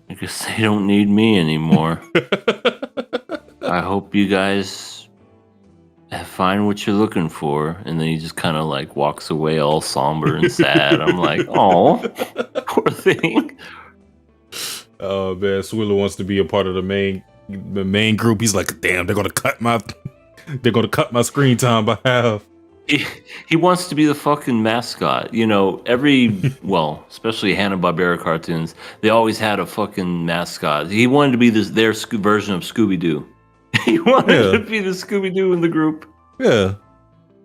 I guess they don't need me anymore. I hope you guys find what you're looking for." And then he just kind of like walks away all somber and sad. I'm like, oh, poor thing. Oh man, Swiller wants to be a part of the main group. He's like, damn, they're gonna cut my screen time by half. He wants to be the fucking mascot. You know, especially Hanna-Barbera cartoons, they always had a fucking mascot. He wanted to be their version of Scooby-Doo. He wanted to be the Scooby-Doo in the group. Yeah.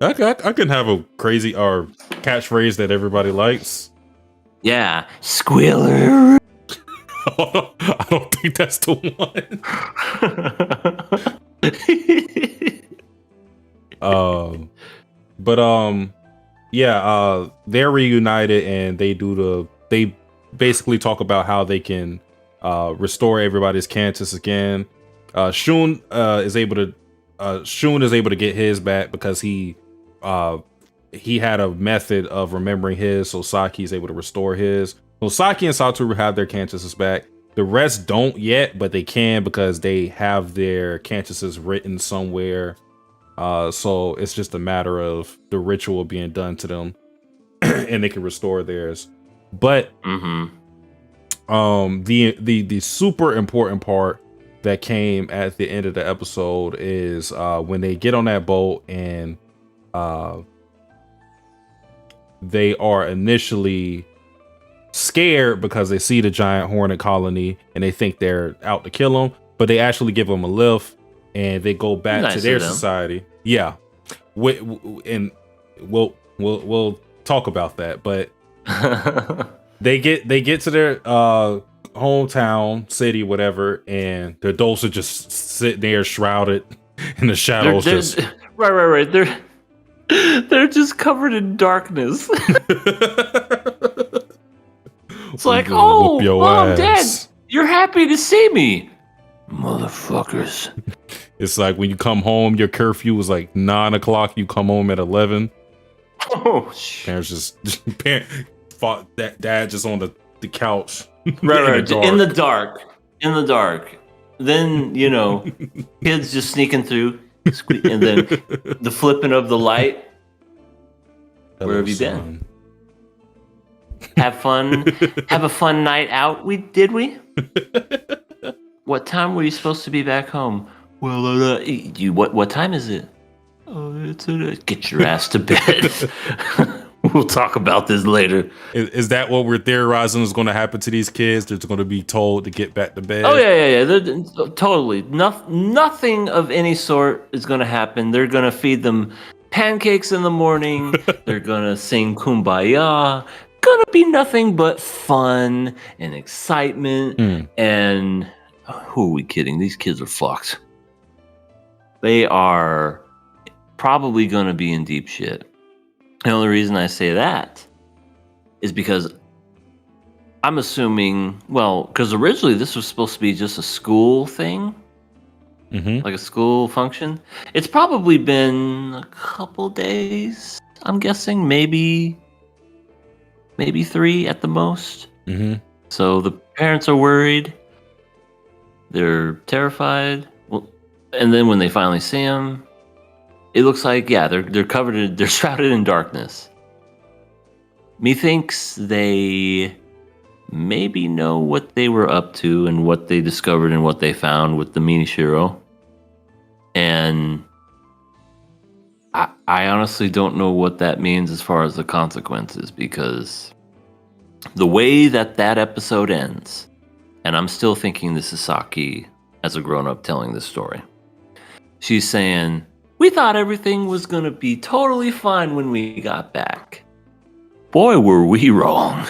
I can have a crazy or catchphrase that everybody likes. Yeah. Squealer. I don't think that's the one. They're reunited and they basically talk about how they can restore everybody's chances again. Shun is able to get his back because he had a method of remembering his, so Saki's able to restore his. So Saki and Satoru have their chances back. The rest don't yet, but they can because they have their chances written somewhere. So it's just a matter of the ritual being done to them and they can restore theirs. But the super important part that came at the end of the episode is when they get on that boat and they are initially scared because they see the giant hornet colony and they think they're out to kill them, but they actually give them a lift and they go back to their society. Yeah, and we'll talk about that, but they get to their hometown, city, whatever, and the adults are just sitting there shrouded in the shadows. Right. They're just covered in darkness. It's like, oh, Mom, Dad, you're happy to see me, motherfuckers. It's like when you come home, your curfew was like 9 o'clock. You come home at 11. Oh, shit. Fought that dad just on the couch. Right. In the dark. Then, kids just sneaking through. And then the flipping of the light. Where have you been? Have fun. Have a fun night out. Did we? What time were you supposed to be back home? Well, what time is it? Oh, get your ass to bed. We'll talk about this later. Is that what we're theorizing is going to happen to these kids? They're going to be told to get back to bed? Oh, yeah. Totally. Nothing of any sort is going to happen. They're going to feed them pancakes in the morning. They're going to sing Kumbaya. Gonna be nothing but fun and excitement. And who are we kidding? These kids are fucked. They are probably gonna be in deep shit. The only reason I say that is because I'm assuming, because originally this was supposed to be just a school thing, like a school function. It's probably been a couple days, I'm guessing, maybe 3 at the most. So the parents are worried. They're terrified. Well, and then when they finally see him, it looks like, they're covered, they're shrouded in darkness. Methinks they maybe know what they were up to and what they discovered and what they found with the Minishiro. And I honestly don't know what that means as far as the consequences, because the way that episode ends, and I'm still thinking this is Saki as a grown-up telling this story. She's saying, we thought everything was going to be totally fine when we got back. Boy, were we wrong.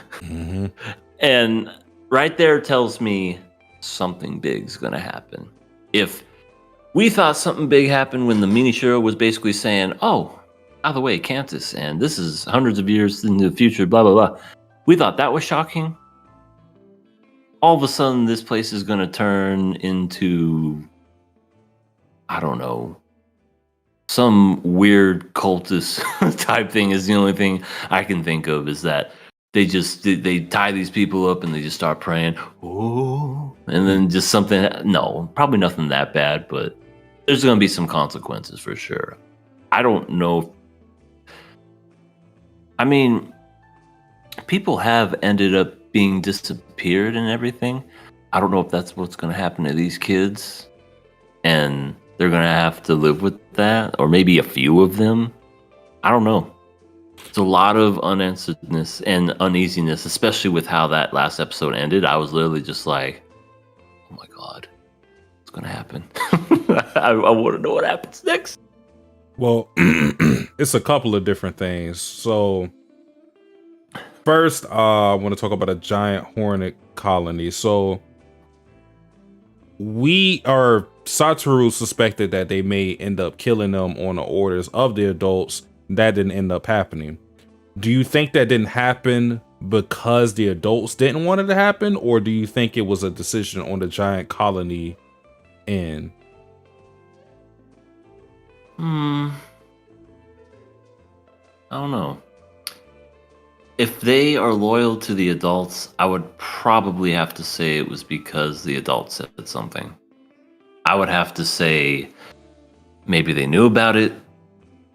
And right there tells me something big's going to happen. if we thought something big happened when the Minishiro was basically saying, oh, by the way, Cantus, and this is hundreds of years in the future, blah, blah, blah. We thought that was shocking. All of a sudden, this place is going to turn into, I don't know, some weird cultist type thing is the only thing I can think of, is that they tie these people up and they just start praying, oh, and then just something. No, probably nothing that bad, but there's going to be some consequences for sure. I don't know. I mean, people have ended up being disappeared and everything. I don't know if that's what's going to happen to these kids, and they're going to have to live with that, or maybe a few of them. I don't know. It's a lot of unansweredness and uneasiness, especially with how that last episode ended. I was literally just like, oh my God, what's going to happen? I want to know what happens next. Well, it's a couple of different things. So first, I want to talk about a giant hornet colony. So Satoru suspected that they may end up killing them on the orders of the adults. That didn't end up happening. Do you think that didn't happen because the adults didn't want it to happen? Or do you think it was a decision on the giant colony end? I don't know. If they are loyal to the adults, I would probably have to say it was because the adults said something. I would have to say maybe they knew about it.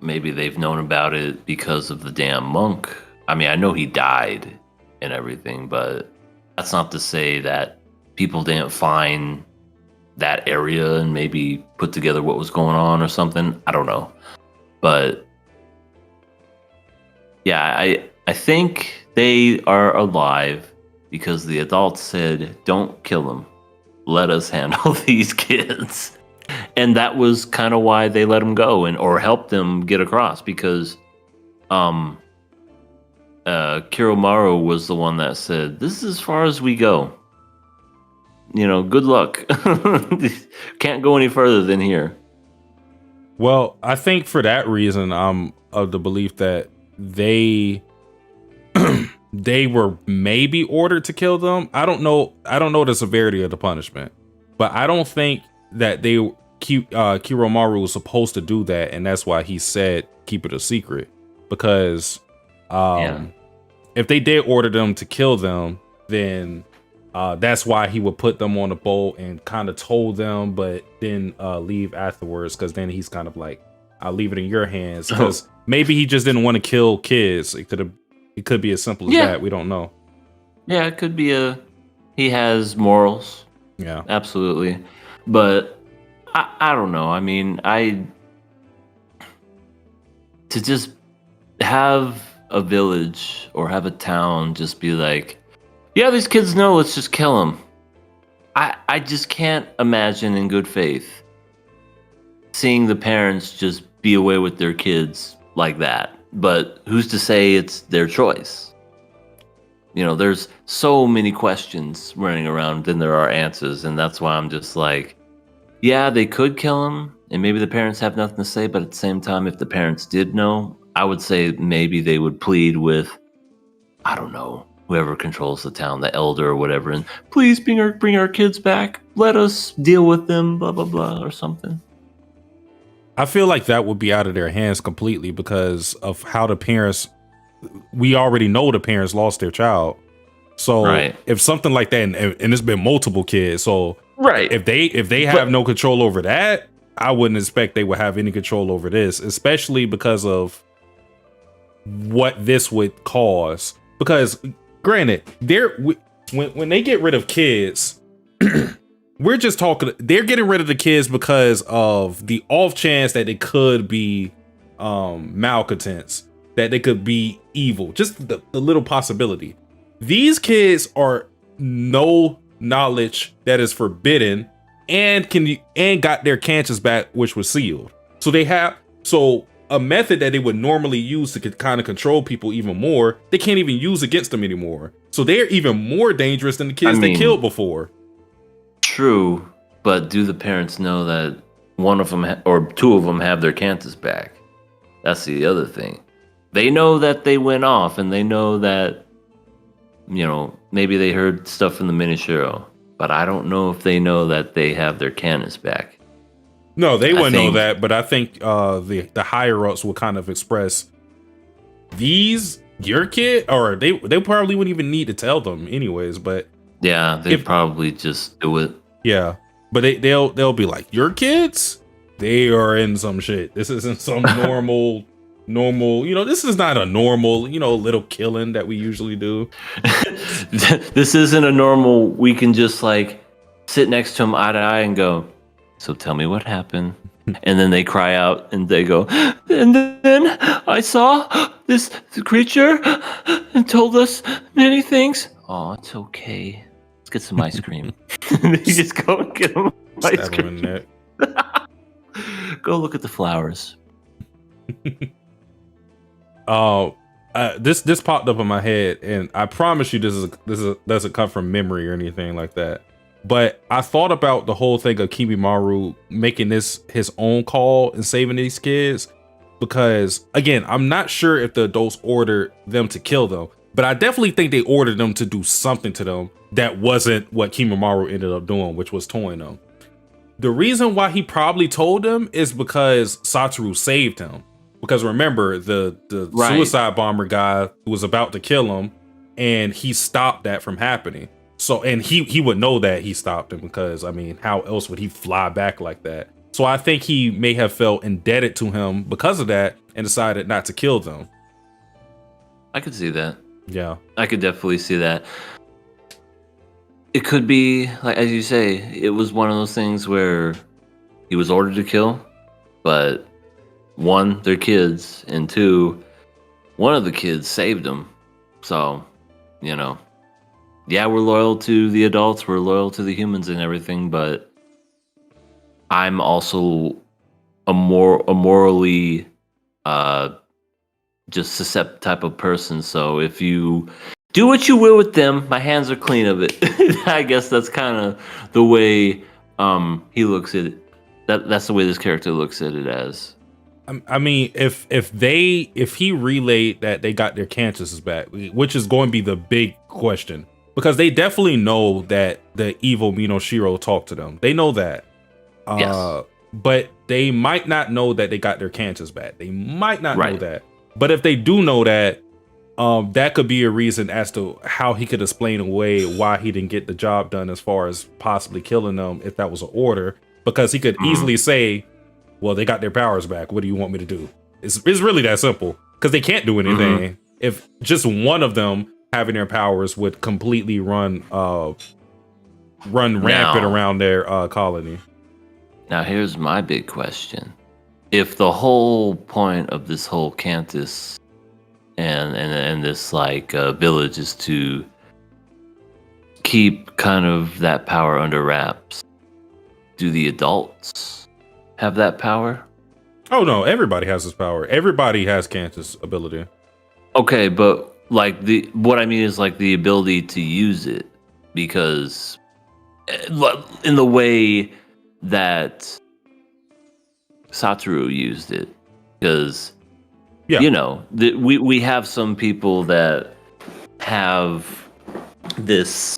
Maybe they've known about it because of the damn monk. I mean, I know he died and everything, but that's not to say that people didn't find that area and maybe put together what was going on or something. I don't know. But yeah, I think they are alive because the adults said, don't kill them. Let us handle these kids. And that was kind of why they let them go or helped them get across, because Kiromaru was the one that said, this is as far as we go. You know, good luck. Can't go any further than here. Well, I think for that reason, I'm of the belief that they were maybe ordered to kill them. I don't know the severity of the punishment, but I don't think that Kiromaru was supposed to do that, and that's why he said keep it a secret. Because if they did order them to kill them, then that's why he would put them on a boat and kind of told them, but then leave afterwards, because then he's kind of like, I'll leave it in your hands, because maybe he just didn't want to kill kids. It could be as simple as that. We don't know. Yeah, it could be he has morals. Yeah, absolutely. But I don't know. I mean, to just have a village or have a town just be like, yeah, these kids know, let's just kill them. I just can't imagine in good faith seeing the parents just be away with their kids like that. But who's to say it's their choice? You know, there's so many questions running around than there are answers. And that's why I'm just like, yeah, they could kill him, and maybe the parents have nothing to say. But at the same time, if the parents did know, I would say maybe they would plead with, I don't know, whoever controls the town, the elder or whatever, and please bring our kids back. Let us deal with them, blah, blah, blah, or something. I feel like that would be out of their hands completely because of how the parents, we already know the parents lost their child. So if something like that, and it's been multiple kids, so if they have no control over that, I wouldn't expect they would have any control over this, especially because of what this would cause. Because granted, when they get rid of kids, we're just talking, they're getting rid of the kids because of the off chance that they could be malcontents, that they could be evil, just the little possibility. These kids are no knowledge that is forbidden and got their cancers back, which was sealed. So a method that they would normally use to kind of control people even more, they can't even use against them anymore. So they're even more dangerous than the kids they killed before. True, But do the parents know that one of them or two of them have their Cantus back? That's the other thing. They know that they went off, and they know that, maybe they heard stuff from the Minishiro. But I don't know if they know that they have their Cantus back. No, they wouldn't know that, but I think the higher ups will kind of express these your kid, or they probably wouldn't even need to tell them anyways. But yeah, they probably just do it. Yeah, but they'll be like, your kids, they are in some shit. This isn't some normal. This is not a normal, little killing that we usually do. This isn't a normal. We can just like sit next to them eye to eye and go, so tell me what happened. And then they cry out and they go, and then I saw this creature and told us many things. Oh, it's okay. Let's get some ice cream. You just go and get them ice cream. Go look at the flowers. This popped up in my head, and I promise you this doesn't come from memory or anything like that. But I thought about the whole thing of Kibimaru making this his own call and saving these kids, because again, I'm not sure if the adults ordered them to kill them, but I definitely think they ordered them to do something to them that wasn't what Kibimaru ended up doing, which was toying them. The reason why he probably told them is because Satoru saved him. Because remember, the suicide bomber guy who was about to kill him, and he stopped that from happening. So, and he would know that he stopped him, because, I mean, how else would he fly back like that? So I think he may have felt indebted to him because of that and decided not to kill them. I could see that. Yeah. I could definitely see that. It could be, like, as you say, it was one of those things where he was ordered to kill, but one, they're kids, and two, one of the kids saved them. So, yeah, we're loyal to the adults, we're loyal to the humans and everything, but I'm also a morally just susceptible type of person. So if you do what you will with them, my hands are clean of it. I guess that's kind of the way he looks at it. That's the way this character looks at it as. I mean, if he relayed that they got their Cantuses back, which is going to be the big question, because they definitely know that the evil Minoshiro talked to them. They know that. Yes. But they might not know that they got their Cantus back. They might not know that. But if they do know that, that could be a reason as to how he could explain away why he didn't get the job done as far as possibly killing them if that was an order. Because he could easily say, well, they got their powers back. What do you want me to do? It's really that simple, because they can't do anything. If just one of them having their powers would completely run rampant around their colony. Now, here's my big question. If the whole point of this whole Cantus and this village is to keep kind of that power under wraps, do the adults have that power? Oh no, everybody has this power. Everybody has Cantus ability. Okay, but what I mean is the ability to use it, because in the way that Satoru used it, because we have some people that have this,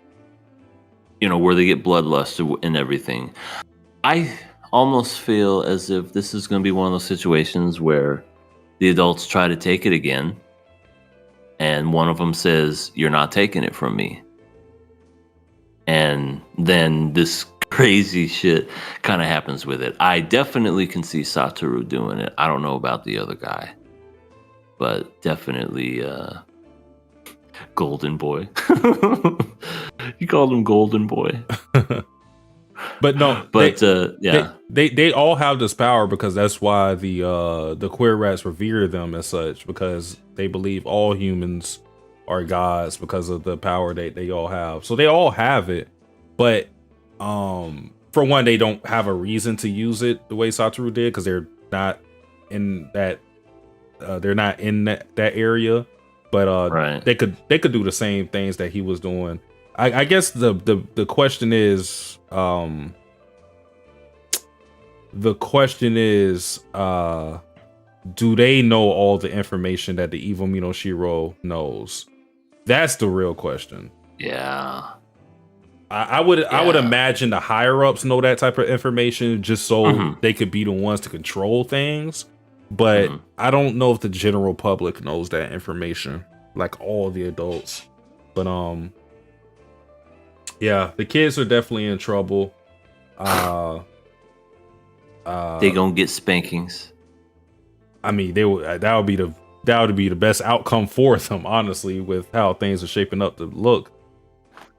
where they get bloodlust and everything. I almost feel as if this is going to be one of those situations where the adults try to take it again, and one of them says, "You're not taking it from me," and then this crazy shit kind of happens with it. I definitely can see Satoru doing it. I don't know about the other guy, but definitely Golden Boy. You called him Golden Boy. But no, they all have this power, because that's why the queer rats revere them as such, because they believe all humans are gods because of the power they all have. So they all have it, but for one, they don't have a reason to use it the way Satoru did, because they're not in that area. But they could do the same things that he was doing. I guess the question is, The question is, do they know all the information that the evil Minoshiro knows? That's the real question. Yeah. I would imagine the higher ups know that type of information just so they could be the ones to control things. But I don't know if the general public knows that information, like all the adults. But yeah, the kids are definitely in trouble. They gonna get spankings. I mean, that would be the best outcome for them, honestly, with how things are shaping up to look.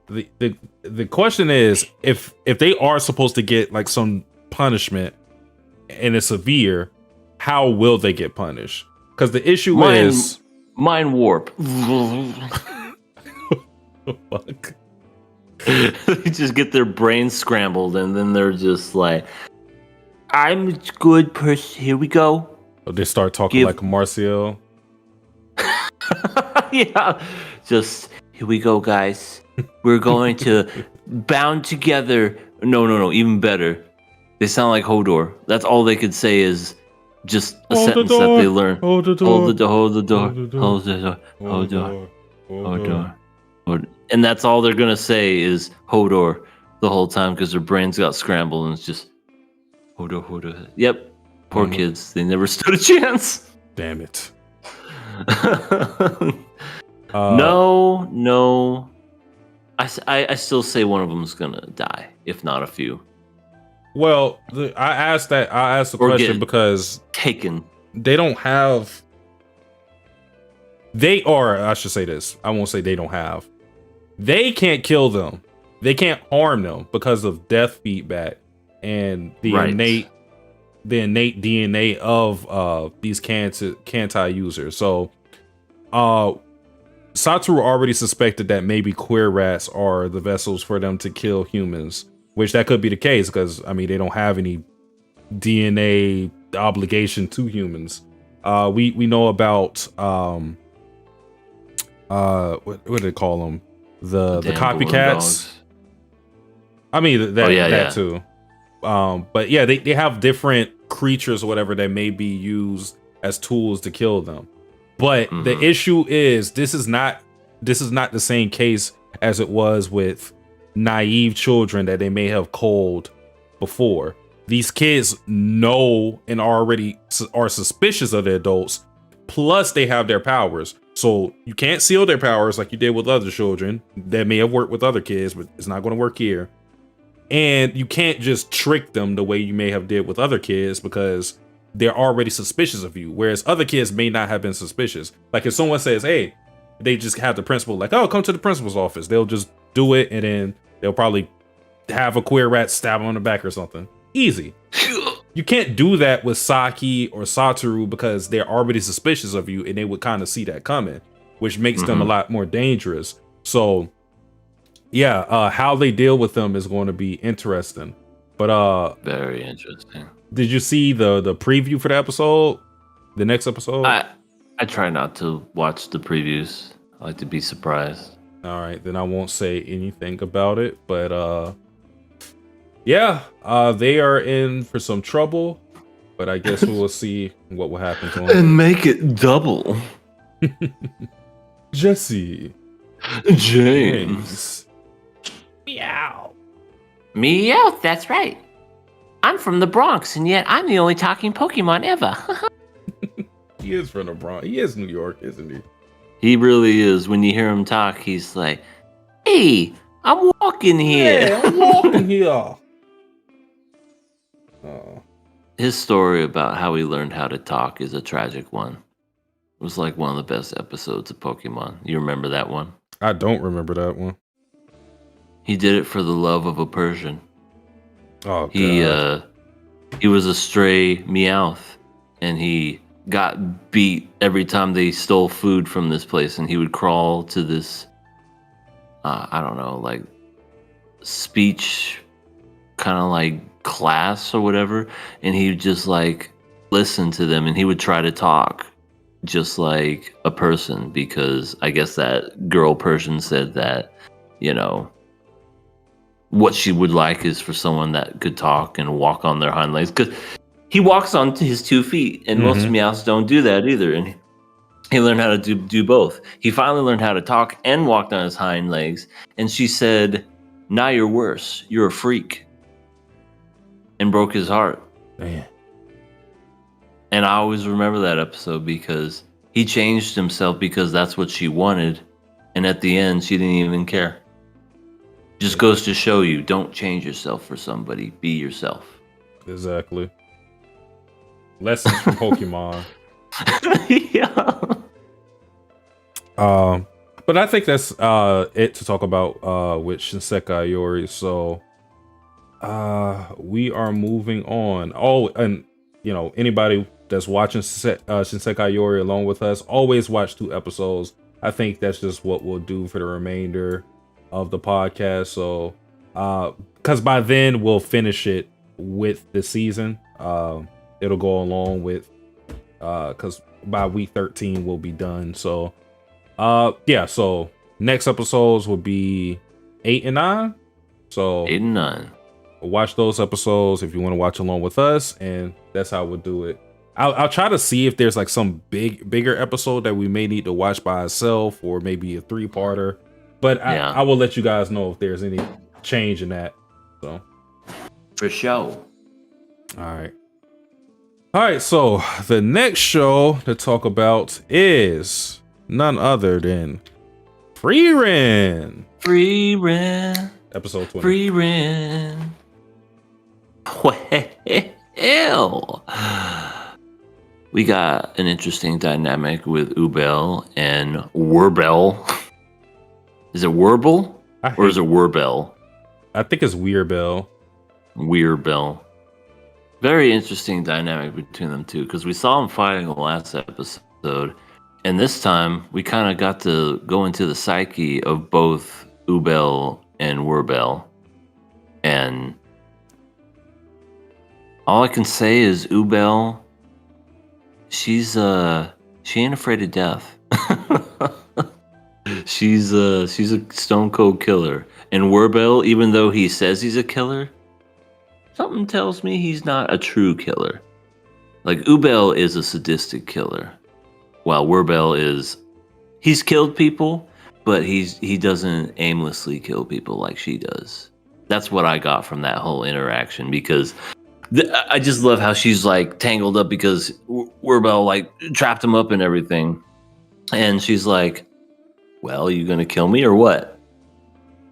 The question is, if they are supposed to get like some punishment and it's severe, how will they get punished? Because the issue is mind warp. Fuck. They just get their brains scrambled, and then they're just like, "I'm a good person. Here we go." They start talking like Marcial. Yeah, just here we go, guys. We're going to bound together. No, even better. They sound like Hodor. That's all they could say is just a sentence that they learn. Hold the door. Hold the door. Hold the door. Hold the door. Hold the door. Hold the door. And that's all they're gonna say is Hodor the whole time because their brains got scrambled and it's just Hodor. Yep. Poor kids. They never stood a chance. Damn it. No. I still say one of them's gonna die, if not a few. Well, I asked the question because taken. They don't have. They are. I should say this. I won't say they don't have. They can't kill them. They can't harm them because of death feedback and the innate DNA of these Kantai users. So, Satoru already suspected that maybe queer rats are the vessels for them to kill humans, which that could be the case because I mean they don't have any DNA obligation to humans. We know about what do they call them? The copycats. I mean that too. But yeah, they have different creatures or whatever that may be used as tools to kill them. But the issue is this is not the same case as it was with naive children that they may have culled before. These kids know and already are suspicious of the adults, plus they have their powers. So you can't seal their powers like you did with other children that may have worked with other kids, but it's not going to work here. And you can't just trick them the way you may have did with other kids because they're already suspicious of you, whereas other kids may not have been suspicious. Like if someone says, hey, they just have the principal like, oh, come to the principal's office. They'll just do it and then they'll probably have a queer rat stab them on the back or something. Easy. You can't do that with Saki or Satoru because they're already suspicious of you and they would kind of see that coming, which makes them a lot more dangerous. So yeah, how they deal with them is going to be interesting. But very interesting. Did you see the preview for the episode? The next episode? I try not to watch the previews. I like to be surprised. All right, then I won't say anything about it. But yeah, they are in for some trouble. But I guess we will see what will happen to them. And make it double. Jesse. James. Meow. Meow, that's right. I'm from the Bronx, and yet I'm the only talking Pokemon ever. He is from the Bronx. He is New York, isn't he? He really is. When you hear him talk, he's like, hey, I'm walking here. Yeah, I'm walking here. His story about how he learned how to talk is a tragic one. It was like one of the best episodes of Pokemon. You remember that one? I don't remember that one. He did it for the love of a Persian. Oh, God. He was a stray Meowth, and he got beat every time they stole food from this place, and he would crawl to this, I don't know, like speech kind of like class or whatever, and he would just like listen to them, and he would try to talk just like a person, because I guess that girl Persian said that, you know, what she would like is for someone that could talk and walk on their hind legs, because he walks on his 2 feet, and most Meowths don't do that either. And he learned how to do both. He finally learned how to talk and walked on his hind legs. And she said, "Now you're worse. You're a freak," and broke his heart. Man. And I always remember that episode because he changed himself because that's what she wanted. And at the end, she didn't even care. Just goes to show you, don't change yourself for somebody. Be yourself. Exactly. Lessons from Pokemon. Yeah. But I think that's it to talk about with Shinsekai Yori. So we are moving on. Oh, and anybody that's watching Shinsekai Yori along with us, always watch 2 episodes. I think that's just what we'll do for the remainder of the podcast. So because by then we'll finish it with the season. It'll go along with because by week 13 we'll be done. So yeah, so next episodes will be 8 and 9. So 8 and 9. Watch those episodes if you want to watch along with us, and that's how we'll do it. I'll try to see if there's like some bigger episode that we may need to watch by ourselves, or maybe a 3-parter. But I will let you guys know if there's any change in that. So for sure. All right. So the next show to talk about is none other than Frieren. Episode 20. Frieren. Well, we got an interesting dynamic with Ubel and Werbel. Is it Werble or is it Werbel? I think it's Wearbell. Wearbell. Very interesting dynamic between them two, because we saw them fighting the last episode, and this time we kind of got to go into the psyche of both Ubel and Werbel. And all I can say is Ubel, she ain't afraid of death. She's a stone cold killer. And Werbel, even though he says he's a killer, something tells me he's not a true killer. Like, Ubel is a sadistic killer, while Werbel he's killed people, but he doesn't aimlessly kill people like she does. That's what I got from that whole interaction, because I just love how she's like tangled up because Werbel like trapped him up and everything. And she's like, "Well, you gonna kill me or what?"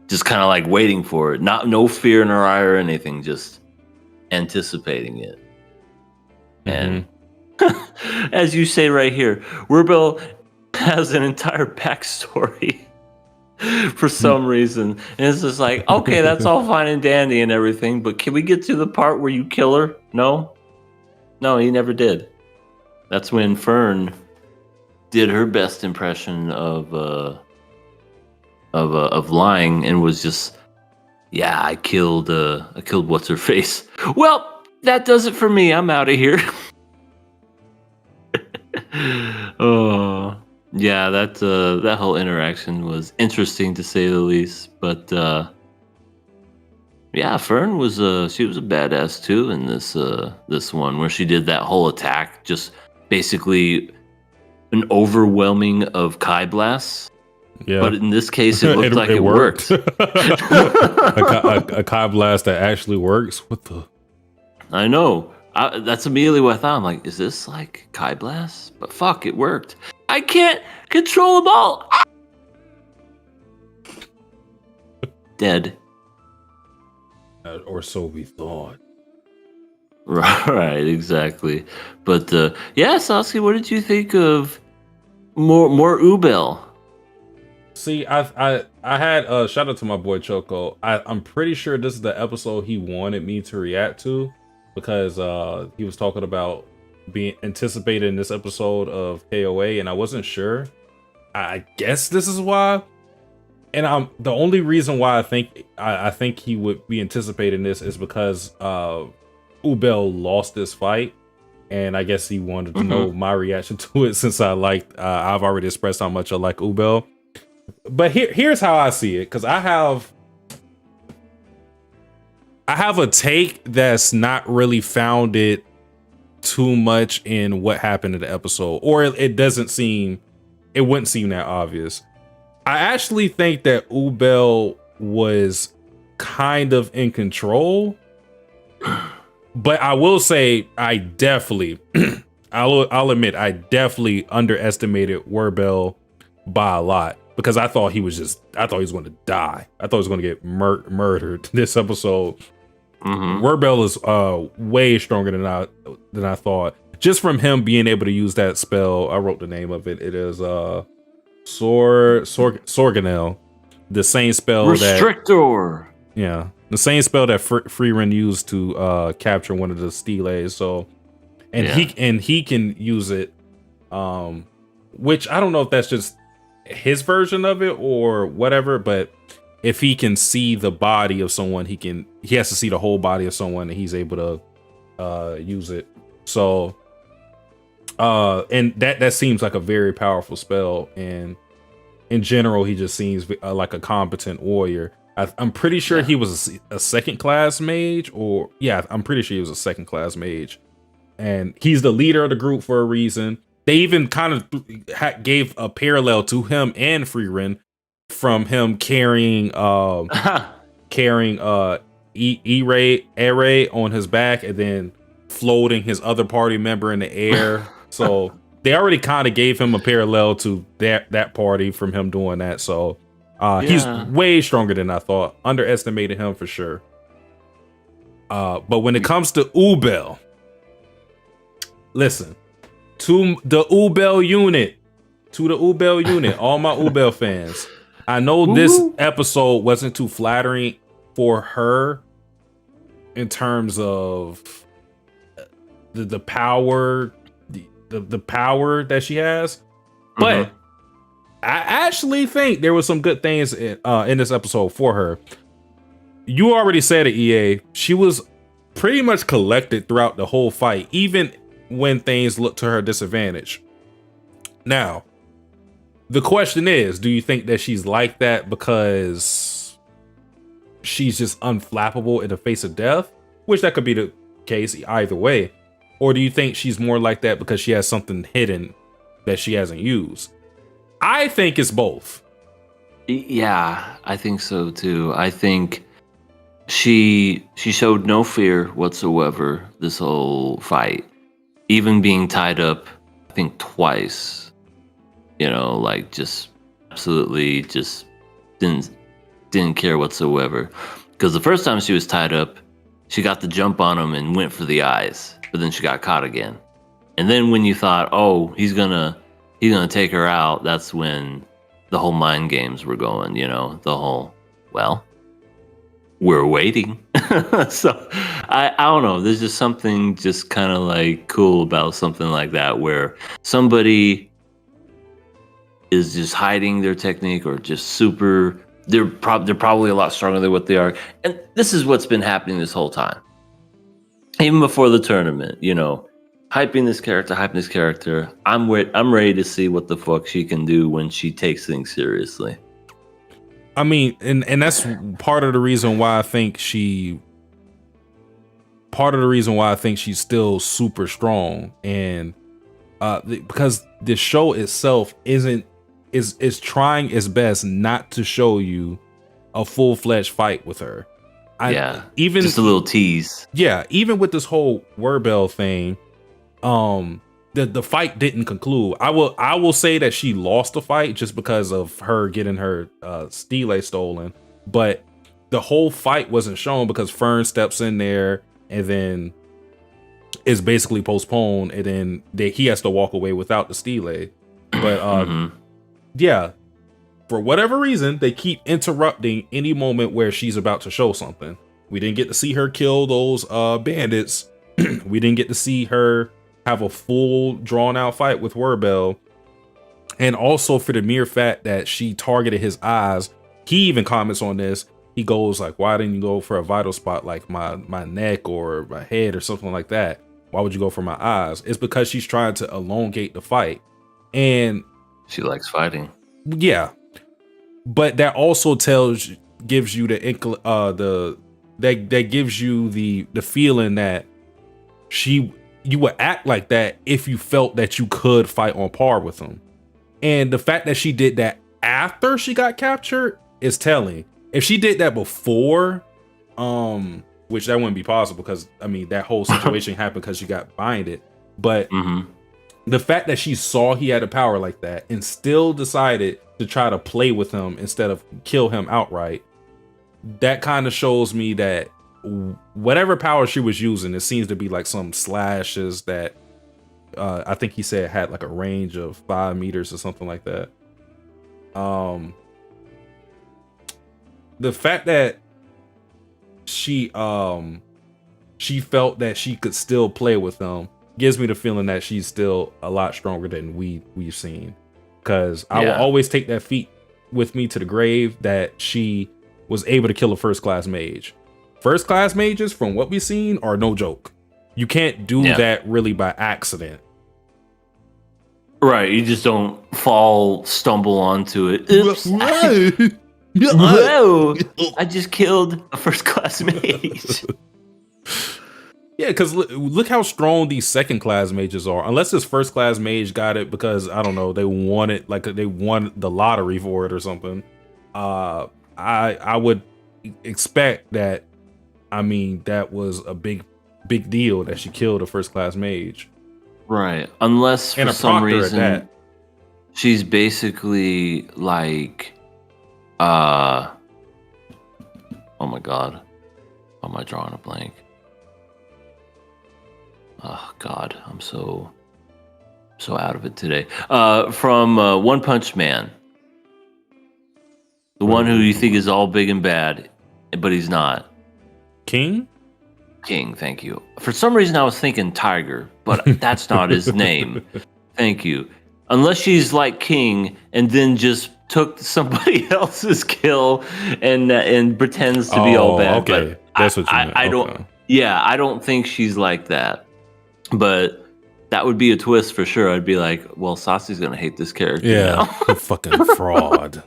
Just kind of like waiting for it. No fear in her eye or anything, just anticipating it. And as you say right here, Werbel has an entire backstory for some reason. And it's just like, okay, that's all fine and dandy and everything, but can we get to the part where you kill her? No, he never did. That's when Fern did her best impression of lying and was just, yeah, I killed what's her face. Well, that does it for me. I'm out of here. Oh, yeah, that whole interaction was interesting to say the least. But yeah, Fern was she was a badass too in this one, where she did that whole attack, just basically an overwhelming of Kai blasts. Yeah. But in this case, it looked like it worked. a Kai blast that actually works. What the? I know. That's immediately what I thought. I'm like, is this like Kai blast? But fuck, it worked. I can't control them all. Dead. Or so we thought. Right, exactly. But yeah, Sasuke, what did you think of more Ubel? See, I had shout out to my boy Choco. I'm pretty sure this is the episode he wanted me to react to, because he was talking about being anticipated in this episode of KOA, and I wasn't sure. I guess this is why. And the only reason why I think he would be anticipating this is because Ubel lost this fight, and I guess he wanted to know my reaction to it, since I've already expressed how much I like Ubel. But here's how I see it, because I have I have a take that's not really founded too much in what happened in the episode, or it wouldn't seem that obvious. I actually think that Ubel was kind of in control, but I will say I definitely, I'll admit I definitely underestimated Werbel by a lot, because I thought he was going to die. I thought he was going to get murdered this episode. Werbel is way stronger than I thought. Just from him being able to use that spell, I wrote the name of it. It is Sorganel, the same spell Restrictor. the same spell that Frieren used to capture one of the steles. So, he can use it, which I don't know if that's just his version of it or whatever, but if he can see the body of someone, he has to see the whole body of someone, and he's able to use it. So and that seems like a very powerful spell, and in general he just seems like a competent warrior. I'm pretty sure he was a second class mage, I'm pretty sure he was a second class mage, and he's the leader of the group for a reason. They even kind of gave a parallel to him and Frieren, from him carrying E-Ray on his back and then floating his other party member in the air. So they already kind of gave him a parallel to that party from him doing that. So he's way stronger than I thought. Underestimated him for sure. But when it comes to Ubel, listen, to the Ubel unit, all my Ubel fans, I know this episode wasn't too flattering for her in terms of the power, the power that she has, but I actually think there was some good things in this episode for her. You already said it, EA. She was pretty much collected throughout the whole fight, even when things looked to her disadvantage. Now, the question is, do you think that she's like that because she's just unflappable in the face of death? Which that could be the case either way. Or do you think she's more like that because she has something hidden that she hasn't used? I think it's both. Yeah, I think so too. I think she showed no fear whatsoever this whole fight. Even being tied up, I think twice. Like just absolutely just didn't care whatsoever. Because the first time she was tied up, she got the jump on him and went for the eyes, but then she got caught again. And then when you thought, oh, he's gonna take her out, that's when the whole mind games were going. The whole, well, we're waiting. So I don't know. There's just something just kind of like cool about something like that, where somebody is just hiding their technique, or just super. They're probably a lot stronger than what they are, and this is what's been happening this whole time, even before the tournament. Hyping this character. I'm ready to see what the fuck she can do when she takes things seriously. I mean, and that's part of the reason why I think she's still super strong, and because the show itself is trying its best not to show you a full-fledged fight with her. Even just a little tease. Yeah, even with this whole Werbel thing, the fight didn't conclude. I will say that she lost the fight just because of her getting her stele stolen, but the whole fight wasn't shown because Fern steps in there and then is basically postponed, and then he has to walk away without the stele. But yeah, for whatever reason, they keep interrupting any moment where she's about to show something. We didn't get to see her kill those bandits. We didn't get to see her have a full drawn out fight with Werbel. And also for the mere fact that she targeted his eyes. He even comments on this. He goes like, why didn't you go for a vital spot like my neck or my head or something like that? Why would you go for my eyes? It's because she's trying to elongate the fight. And she likes fighting. Yeah. But that also gives you the that gives you the feeling that you would act like that if you felt that you could fight on par with him. And the fact that she did that after she got captured is telling. If she did that before, which that wouldn't be possible because I mean that whole situation happened because she got binded. But the fact that she saw he had a power like that and still decided to try to play with him instead of kill him outright, that kind of shows me that whatever power she was using, it seems to be like some slashes that I think he said had like a range of 5 meters or something like that. The fact that she felt that she could still play with them gives me the feeling that she's still a lot stronger than we've seen. Because I will always take that feat with me to the grave that she was able to kill a first class mage. First class mages, from what we've seen, are no joke. You can't do that really by accident. Right, you just don't stumble onto it. Oops. Whoa! I just killed a first class mage. Yeah, because look how strong these second class mages are. Unless this first class mage got it because, I don't know, they won the lottery for it or something. I would expect that, I mean, that was a big deal that she killed a first class mage. Right. Unless for some reason she's basically like oh my god. Why am I drawing a blank? Oh god, I'm so out of it today. From One Punch Man. The one who you think is all big and bad, but he's not. King, thank you. For some reason I was thinking Tiger, but that's not his name. Thank you. Unless she's like King and then just took somebody else's kill and pretends to be all bad. Okay, but that's what you meant. I don't. Yeah, I don't think she's like that. But that would be a twist for sure. I'd be like, well, Sasuke's gonna hate this character. Yeah, now. fucking fraud.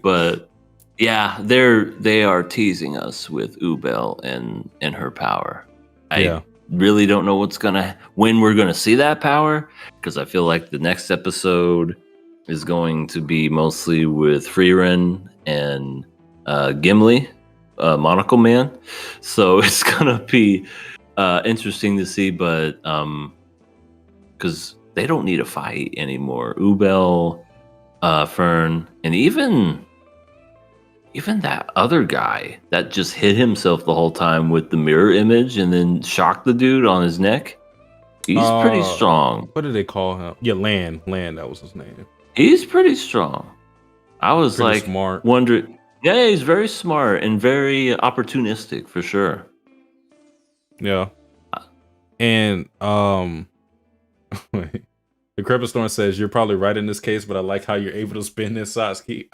But yeah, they are teasing us with Ubel and her power. I really don't know when we're gonna see that power, because I feel like the next episode is going to be mostly with Frieren and Gimli, Monocle Man. So it's gonna be interesting to see, but because they don't need a fight anymore. Ubel, Fern, and even that other guy that just hit himself the whole time with the mirror image and then shocked the dude on his neck. He's pretty strong. What did they call him? Yeah, Land, that was his name. He's pretty strong. I was pretty like smart. wondering. Yeah, he's very smart and very opportunistic for sure. Yeah. And the Creeping Storm says, you're probably right in this case, but I like how you're able to spin this, Satsuki.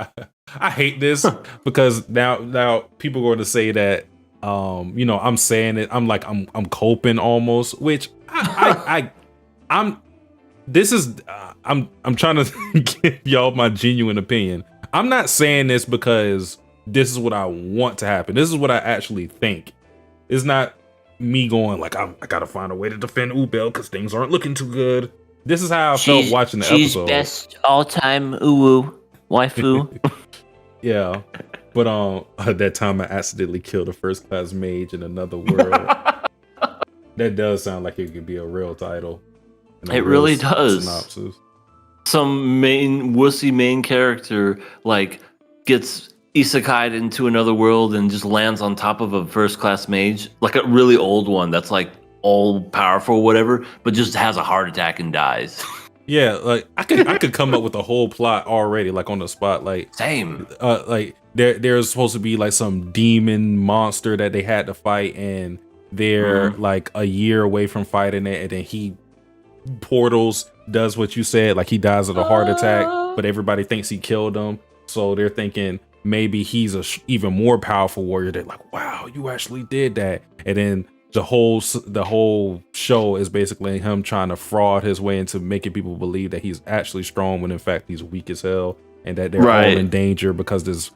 I hate this because now people are going to say that I'm saying it. I'm coping almost, which I'm trying to give y'all my genuine opinion. I'm not saying this because this is what I want to happen. This is what I actually think. It's not me going like, I gotta find a way to defend Ubel because things aren't looking too good. This is how I felt watching the episode. She's best all-time uwu waifu. Yeah, but that time I accidentally killed a first-class mage in another world. That does sound like it could be a real title. It really does. Synopsis. Some wussy main character like gets isekai'd into another world and just lands on top of a first-class mage, like a really old one that's like all powerful, whatever, but just has a heart attack and dies. Yeah, like I could come up with a whole plot already, like on the spot. Like same. Like there's supposed to be like some demon monster that they had to fight, and they're like a year away from fighting it, and then he portals, does what you said, like he dies of a heart attack, but everybody thinks he killed him, so they're thinking maybe he's a even more powerful warrior. They're like, wow, you actually did that. And then the whole show is basically him trying to fraud his way into making people believe that he's actually strong when in fact he's weak as hell, and that they're all in danger because this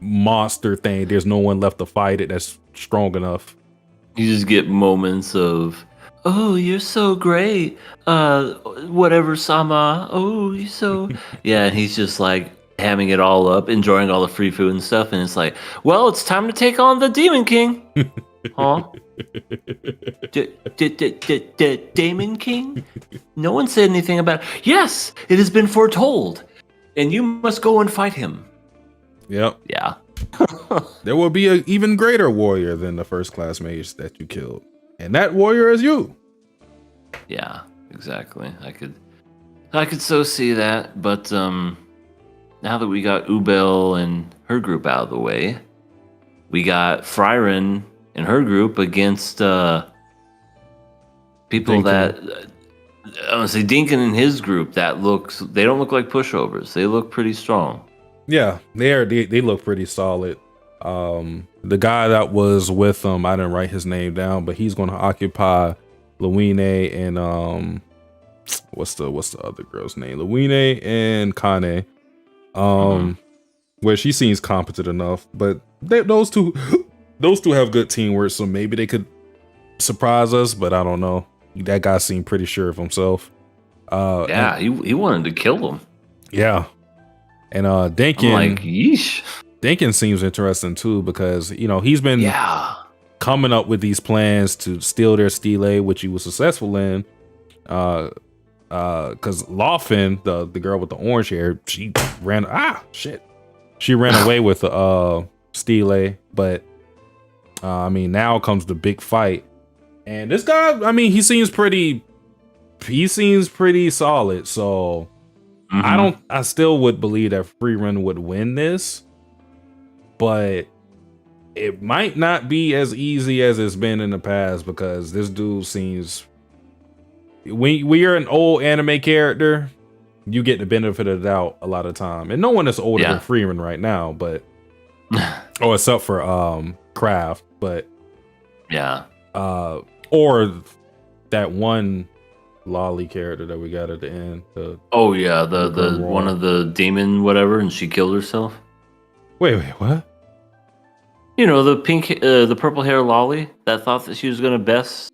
monster thing. There's no one left to fight it that's strong enough. You just get moments of, oh, you're so great. Whatever, Sama. Oh, you're so. Yeah, and he's just like hamming it all up, enjoying all the free food and stuff. And it's like, well, it's time to take on the Demon King. Huh? Demon King? No one said anything about. Yes, it has been foretold, and you must go and fight him. Yep. Yeah. There will be an even greater warrior than the first class mage that you killed. And that warrior is you. Yeah, exactly. I could so see that, but now that we got Ubel and her group out of the way, we got Frieren and her group against people Dinkin. that I want to say Dinkin and his group they don't look like pushovers. They look pretty strong. Yeah, they look pretty solid. The guy that was with them, I didn't write his name down, but he's going to occupy Luine and what's the other girl's name? Luine and Kane. Where she seems competent enough, but those two have good teamwork, so maybe they could surprise us. But I don't know. That guy seemed pretty sure of himself. He wanted to kill them. Yeah. And Dinkin, I'm like, yeesh. Dinkin seems interesting too, because he's been coming up with these plans to steal their stele, which he was successful in. Because Lawfin, the girl with the orange hair, she ran away with the stele. But now comes the big fight, and this guy, he seems pretty solid. So. I still would believe that Frieren would win this, but it might not be as easy as it's been in the past, because this dude seems, when you're an old anime character, you get the benefit of the doubt a lot of time. And no one is older than Frieren right now, but except for Kraft, but or that one lolly character that we got at the end. The one of the demon whatever, and she killed herself. Wait, what? The pink, the purple hair lolly that thought that she was gonna best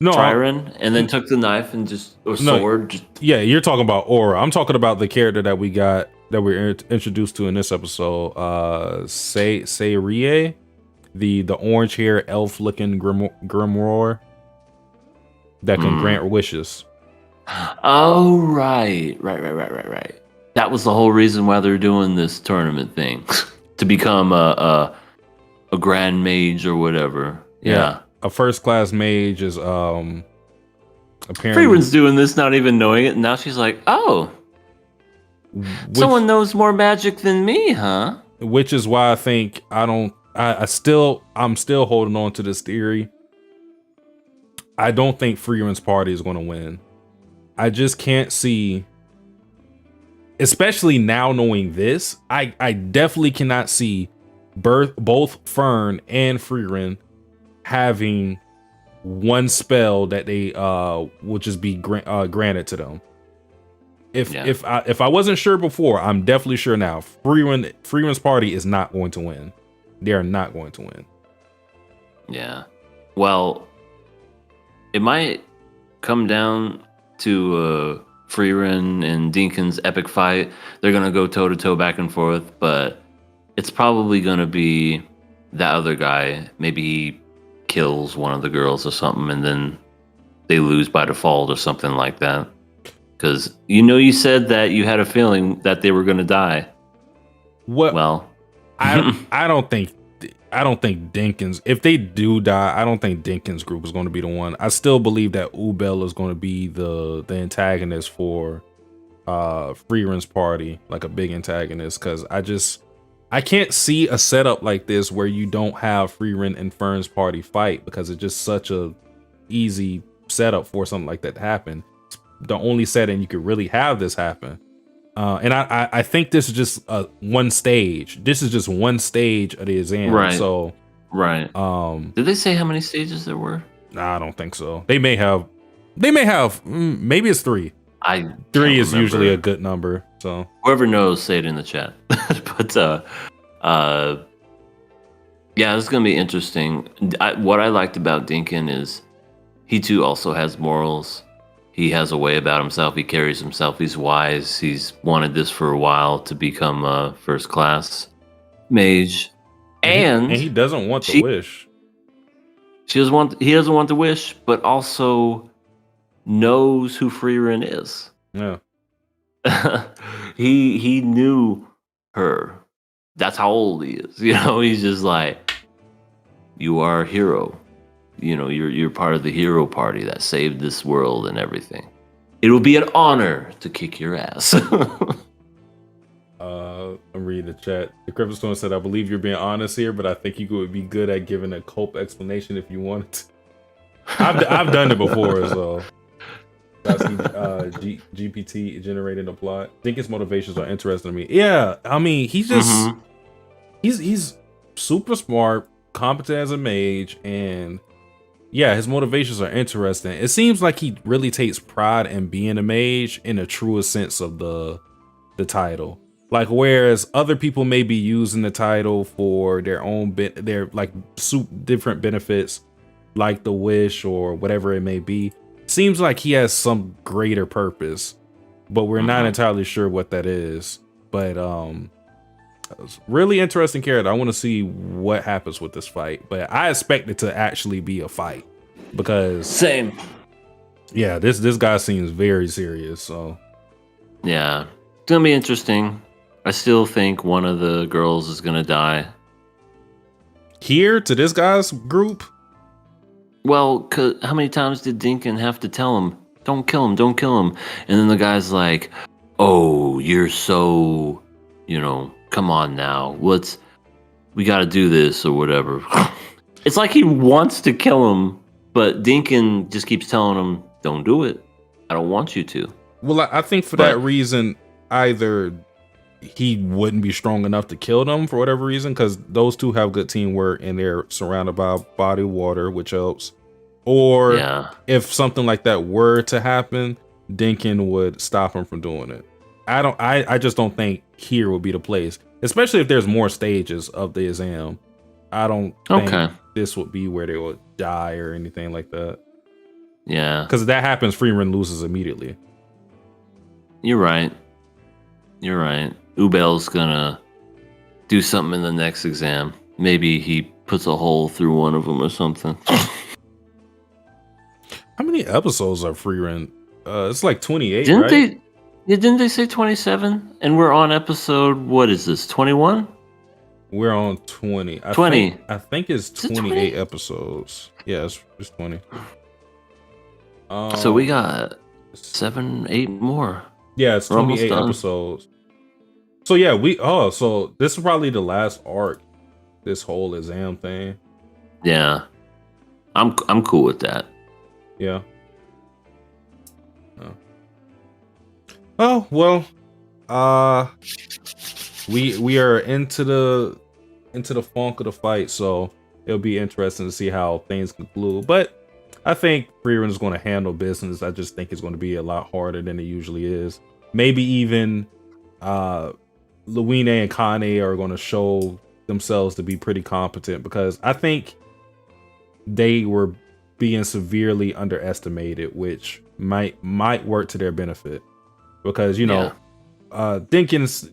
Frieren, and then took the knife and sword. Yeah, you're talking about Aura. I'm talking about the character that we got, that we're introduced to in this episode. Sayrie, the orange hair elf looking grimoire that can grant wishes. Oh, right. That was the whole reason why they're doing this tournament thing, to become a grand mage or whatever. Yeah. A first class mage is apparently. Frieren's doing this, not even knowing it, and now she's like, "Oh, someone knows more magic than me, huh?" Which is why I think I'm still holding on to this theory. I don't think Frieren's party is going to win. I just can't see, especially now knowing this, I definitely cannot see both Fern and Frieren having one spell that they will just be granted to them. If I wasn't sure before, I'm definitely sure now. Frieren's party is not going to win. They are not going to win. Yeah. Well, it might come down to Frieren and Dinkin's epic fight. They're going to go toe-to-toe back and forth, but it's probably going to be that other guy. Maybe he kills one of the girls or something, and then they lose by default or something like that. Because you said that you had a feeling that they were going to die. What? Well, I don't think Dinkin's, if they do die, I don't think Dinkin's group is going to be the one. I still believe that Ubel is going to be the antagonist for Frieren's party, like a big antagonist, because I can't see a setup like this where you don't have Frieren and Fern's party fight, because it's just such a easy setup for something like that to happen. It's the only setting you could really have this happen. And I think this is just one stage. This is just one stage of the exam. Right. So, right. Did they say how many stages there were? Nah, I don't think so. They may have. Maybe it's 3. Three is usually a good number. So whoever knows, say it in the chat. But Yeah, it's gonna be interesting. What I liked about Dinkin is he too also has morals. He has a way about himself. He carries himself. He's wise. He's wanted this for a while to become a first class mage, and he doesn't want the she wish. she doesn't want. He doesn't want the wish, but also knows who Frieren is. Yeah. he knew her. That's how old he is. He's just like, you are a hero. You're part of the hero party that saved this world and everything. It will be an honor to kick your ass. I'm reading the chat. The Crypto Stone said, I believe you're being honest here, but I think you would be good at giving a cope explanation if you wanted to. I've done it before, so that's GPT generated a plot. I think his motivations are interesting to me. Yeah, I mean, he's just he's super smart, competent as a mage, and yeah, his motivations are interesting. It seems like he really takes pride in being a mage in the truest sense of the title. Like, whereas other people may be using the title for their own their like different benefits, like the wish or whatever it may be, seems like he has some greater purpose, but we're not entirely sure what that is. But really interesting character. I want to see what happens with this fight, but I expect it to actually be a fight because Same. Yeah, this guy seems very serious. So Yeah, it's gonna be interesting. I still think one of the girls is gonna die. Here to this guy's group. Well, 'cause how many times did Dinkin have to tell him, "Don't kill him, don't kill him"? And then the guy's like, "Oh, you're so, come on now. We got to do this or whatever." It's like he wants to kill him, but Dinkin just keeps telling him, "Don't do it. I don't want you to." Well, I think for that reason, either he wouldn't be strong enough to kill them for whatever reason, because those two have good teamwork and they're surrounded by body water, which helps. Or if something like that were to happen, Dinkin would stop him from doing it. I just don't think here would be the place, especially if there's more stages of the exam. I don't think this would be where they would die or anything like that. Yeah. Because if that happens, Frieren loses immediately. You're right. Ubel's gonna do something in the next exam. Maybe he puts a hole through one of them or something. How many episodes are Frieren? It's like 28, right? Didn't they say 27? And we're on episode, what is this, 21? We're on 20. 20. I think it's 28 episodes. Yeah, it's 20. So we got 7, 8 more. Yeah, it's 28 episodes. So yeah, so this is probably the last arc, this whole exam thing. Yeah. I'm cool with that. Yeah. Oh well, we are into the funk of the fight, so it'll be interesting to see how things conclude. But I think Frieren is going to handle business. I just think it's going to be a lot harder than it usually is. Maybe even Luine and Kane are going to show themselves to be pretty competent, because I think they were being severely underestimated, which might work to their benefit. Because Dinkin's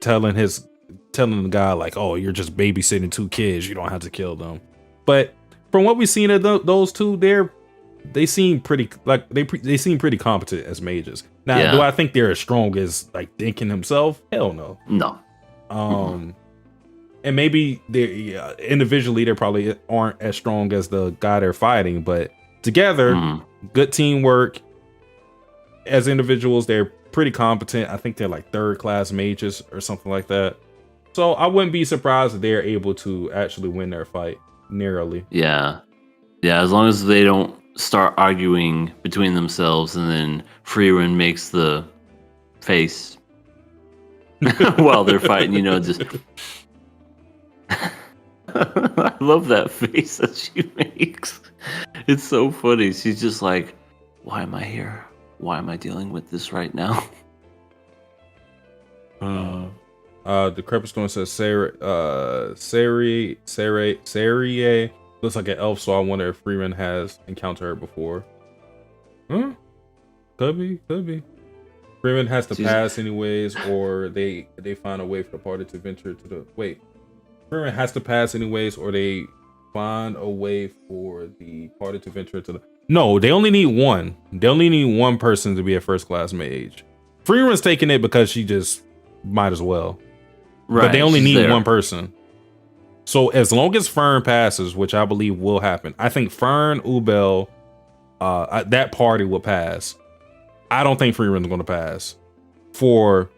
telling the guy like, "Oh, you're just babysitting 2 kids. You don't have to kill them." But from what we've seen of those two, they seem pretty they seem pretty competent as mages. Now, do I think they're as strong as like Dinkin himself? Hell no. No. And maybe they individually they probably aren't as strong as the guy they're fighting, but together, good teamwork. As individuals, they're pretty competent. I think they're like 3rd class mages or something like that. So I wouldn't be surprised if they're able to actually win their fight narrowly. Yeah. Yeah, as long as they don't start arguing between themselves and then Frieren makes the face while they're fighting, just... I love that face that she makes. It's so funny. She's just like, why am I here? Why am I dealing with this right now? Decrepit Storm says Sarie looks like an elf, so I wonder if Frieren has encountered her before. Huh? Could be. Frieren has to pass anyways, or they find a way for the party to venture to the Frieren has to pass anyways, or they find a way for the party to venture to the. No, they only need one. They only need one person to be a first class mage. Frieren's taking it because she just might as well. Right, but they only need one person. So as long as Fern passes, which I believe will happen, I think Fern, Ubel, that party will pass. I don't think Frieren's going to pass for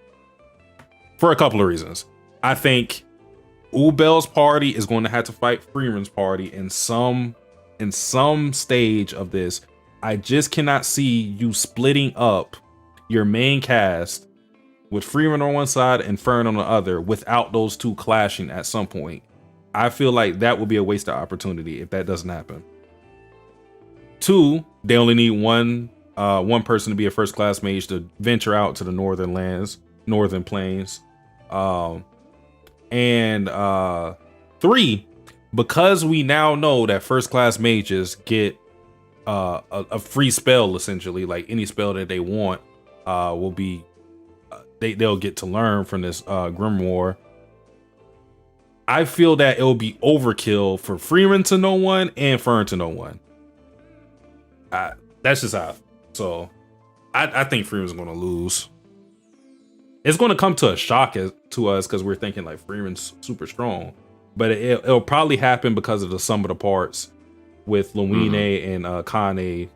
a couple of reasons. I think Ubel's party is going to have to fight Frieren's party in some stage of this. I just cannot see you splitting up your main cast with Frieren on one side and Fern on the other without those two clashing at some point. I feel like that would be a wasted opportunity if that doesn't happen. 2, they only need one person to be a first class mage to venture out to the northern plains. And 3, because we now know that first class mages get a free spell, essentially, like any spell that they want will be they'll get to learn from this grimoire. I feel that it will be overkill for Frieren to know one and Fern to know one. That's just how. So I think Frieren's going to lose. It's going to come to a shock to us because we're thinking like Frieren's super strong, but it'll probably happen because of the sum of the parts with Luine and Kane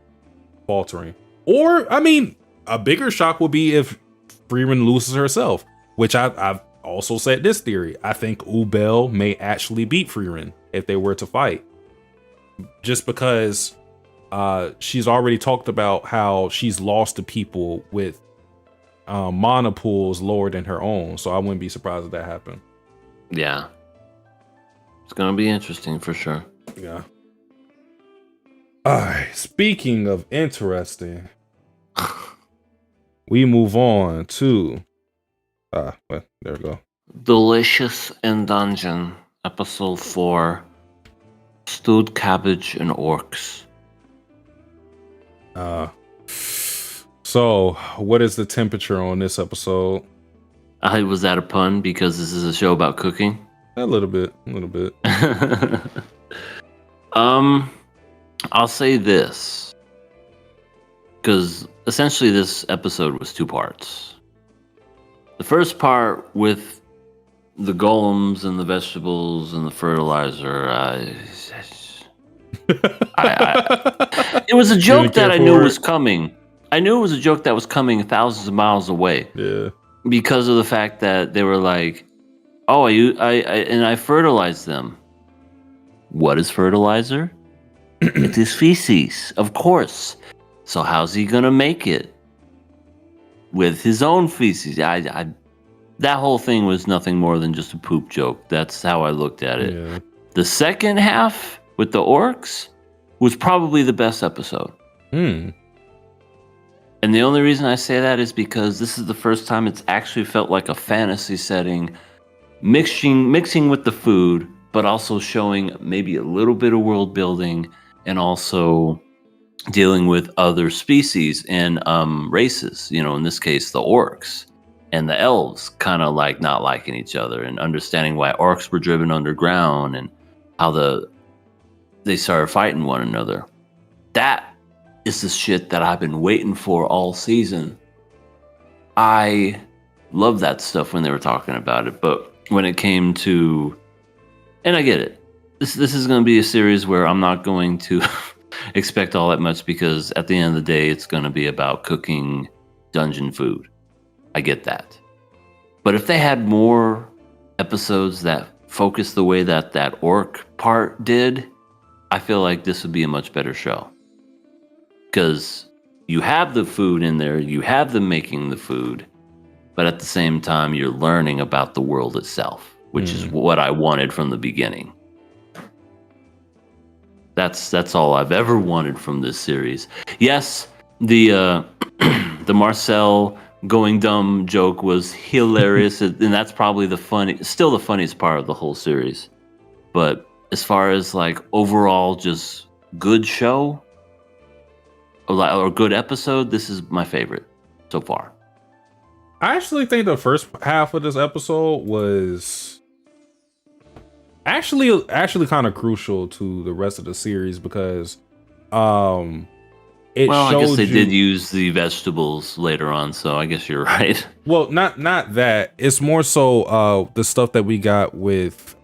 faltering. Or, I mean, a bigger shock would be if Frieren loses herself, which I've also said this theory. I think Ubel may actually beat Frieren if they were to fight, just because she's already talked about how she's lost to people with mana pools lower than her own. So I wouldn't be surprised if that happened. Yeah. It's going to be interesting for sure. Yeah. All right. Speaking of interesting, we move on to well, there we go. Delicious in Dungeon, episode 4, Stewed Cabbage and Orcs. So what is the temperature on this episode? Was that a pun because this is a show about cooking? A little bit. I'll say this, because essentially this episode was 2 parts. The first part with the golems and the vegetables and the fertilizer, it was a joke that I knew was coming. I knew it was a joke that was coming thousands of miles away. Yeah. Because of the fact that they were like, "Oh, I fertilized them." What is fertilizer? It is feces, of course. So how's he gonna make it? With his own feces. That whole thing was nothing more than just a poop joke. That's how I looked at it. Yeah. The second half with the orcs was probably the best episode. And the only reason I say that is because this is the first time it's actually felt like a fantasy setting, mixing with the food, but also showing maybe a little bit of world building and also dealing with other species and races. You know, in this case, the orcs and the elves kind of like not liking each other and understanding why orcs were driven underground and how they started fighting one another. That is the shit that I've been waiting for all season. I love that stuff when they were talking about it, but when it came to, and I get it, this is going to be a series where I'm not going to expect all that much because at the end of the day, it's going to be about cooking dungeon food. I get that. But if they had more episodes that focus the way that orc part did, I feel like this would be a much better show. Because you have the food in there, you have them making the food, but at the same time, you're learning about the world itself, which is what I wanted from the beginning. That's all I've ever wanted from this series. Yes, the the Marcel going dumb joke was hilarious, and that's probably still the funniest part of the whole series. But as far as like overall, just good show or good episode, this is my favorite so far. I actually think the first half of this episode was actually kind of crucial to the rest of the series because it I showed guess they you, did use the vegetables later on, so I guess you're right. well, not that. It's more so the stuff that we got with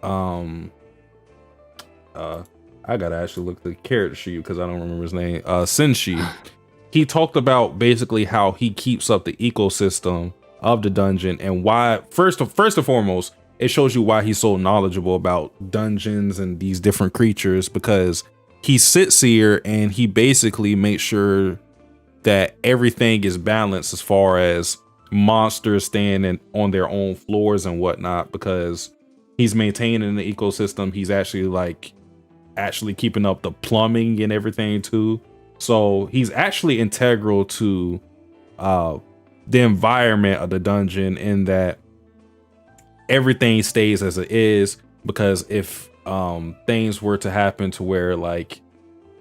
I gotta actually look the character sheet because I don't remember his name. Senshi. He talked about basically how he keeps up the ecosystem of the dungeon and why first and foremost, it shows you why he's so knowledgeable about dungeons and these different creatures because he sits here and he basically makes sure that everything is balanced as far as monsters staying on their own floors and whatnot because he's maintaining the ecosystem. He's actually keeping up the plumbing and everything too. So he's actually integral to the environment of the dungeon in that everything stays as it is because if things were to happen to where like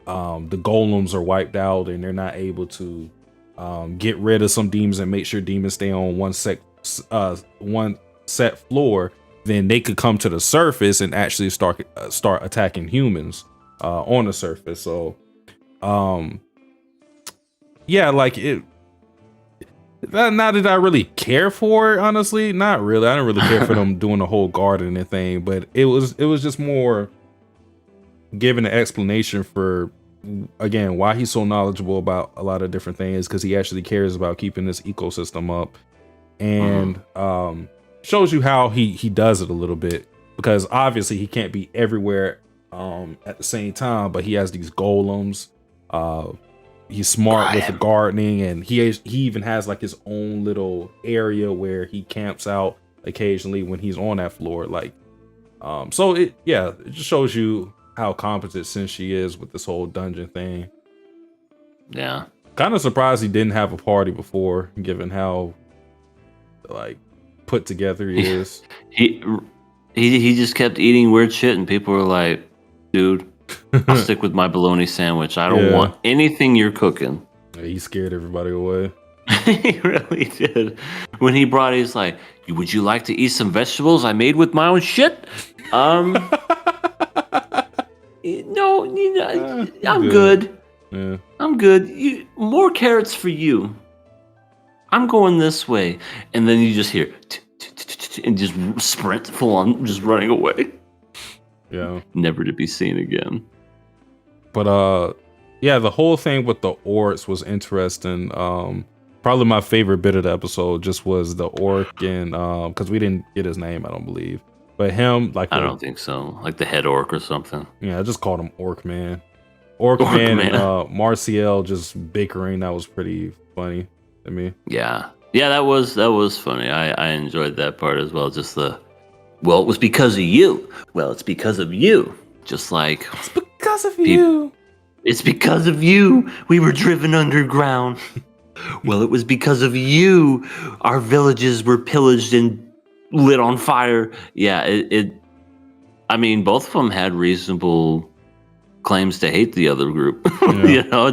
the golems are wiped out and they're not able to get rid of some demons and make sure demons stay on one set floor, then they could come to the surface and actually start attacking humans on the surface. So yeah, like it. Not that I really care for it, honestly. Not really. I don't really care for them doing the whole gardening thing, but it was just more giving an explanation for, again, why he's so knowledgeable about a lot of different things because he actually cares about keeping this ecosystem up, and shows you how he does it a little bit because obviously he can't be everywhere at the same time, but he has these golems. He's smart with the gardening, and he even has like his own little area where he camps out occasionally when he's on that floor. Like, so it just shows you how competent Senshi is with this whole dungeon thing. Yeah, kind of surprised he didn't have a party before, given how like put together he is. He just kept eating weird shit, and people were like, "Dude, I'll stick with my bologna sandwich. I don't want anything you're cooking." Yeah, he scared everybody away. He really did. When he brought it, he's like, "Would you like to eat some vegetables I made with my own shit?" No, I'm good. Yeah. I'm good. More carrots for you. I'm going this way. And then you just hear and just sprint full on, just running away. Yeah. Never to be seen again. But yeah, the whole thing with the orcs was interesting. Probably my favorite bit of the episode just was the orc, and because we didn't get his name, I don't believe. But him, like I don't think so. Like the head orc or something. Yeah, I just called him Orc Man. Orc Man and Marciel just bickering. That was pretty funny to me. Yeah, that was funny. I enjoyed that part as well. Just it was because of you. Well, it's because of you. Just like it's because of you. It's because of you. We were driven underground. Well, it was because of you. Our villages were pillaged and lit on fire. Yeah, I mean, both of them had reasonable claims to hate the other group. Yeah.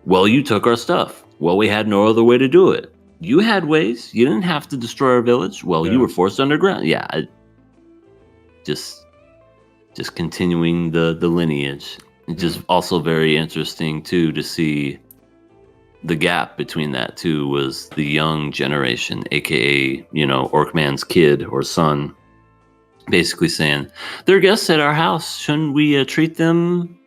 You took our stuff. Well, we had no other way to do it. You had ways. You didn't have to destroy our village. Well, you were forced underground. Yeah, just continuing the lineage. It's just also very interesting too to see the gap between that too was the young generation, aka Orcman's kid or son, basically saying they're guests at our house. Shouldn't we treat them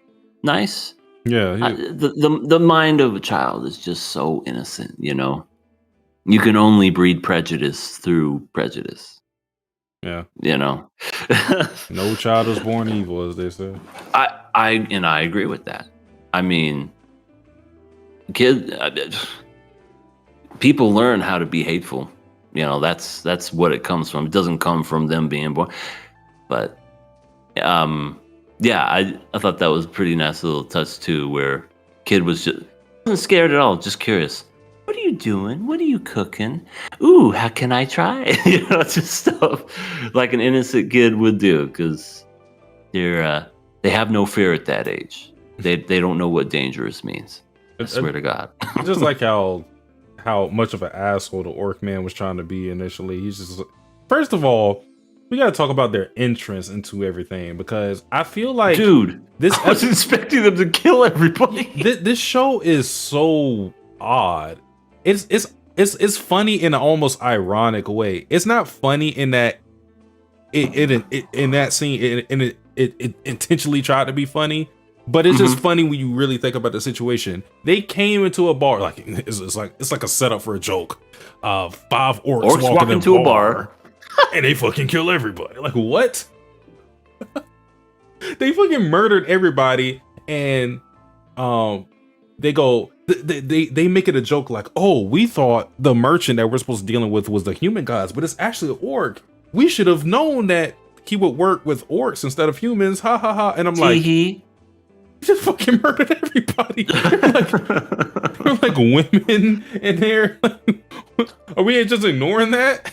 nice? Yeah. The mind of a child is just so innocent. You can only breed prejudice through prejudice. Yeah. No child is born evil, as they say. I agree with that. I mean, people learn how to be hateful. That's what it comes from. It doesn't come from them being born. But I thought that was a pretty nice little touch too, where kid was just wasn't scared at all, just curious. What what are you doing? What are you cooking? Ooh, how can I try? Just stuff like an innocent kid would do, because they have no fear at that age. They don't know what dangerous means. I swear to God. Just like how much of an asshole the orc man was trying to be initially. He's just, first of all, we got to talk about their entrance into everything, because I feel like, dude, this I was expecting them to kill everybody. This show is so odd. It's funny in an almost ironic way. It's not funny in that in that scene it intentionally tried to be funny, but it's just funny when you really think about the situation. They came into a bar, like it's like a setup for a joke. 5 orcs walk into a bar and they fucking kill everybody. Like, what? They fucking murdered everybody, and they go, they make it a joke like, oh, we thought the merchant that we're supposed to dealing with was the human gods, but it's actually an orc. We should have known that he would work with orcs instead of humans. Ha ha ha. And I'm like, he just fucking murdered everybody. There were like women in there. Are we just ignoring that?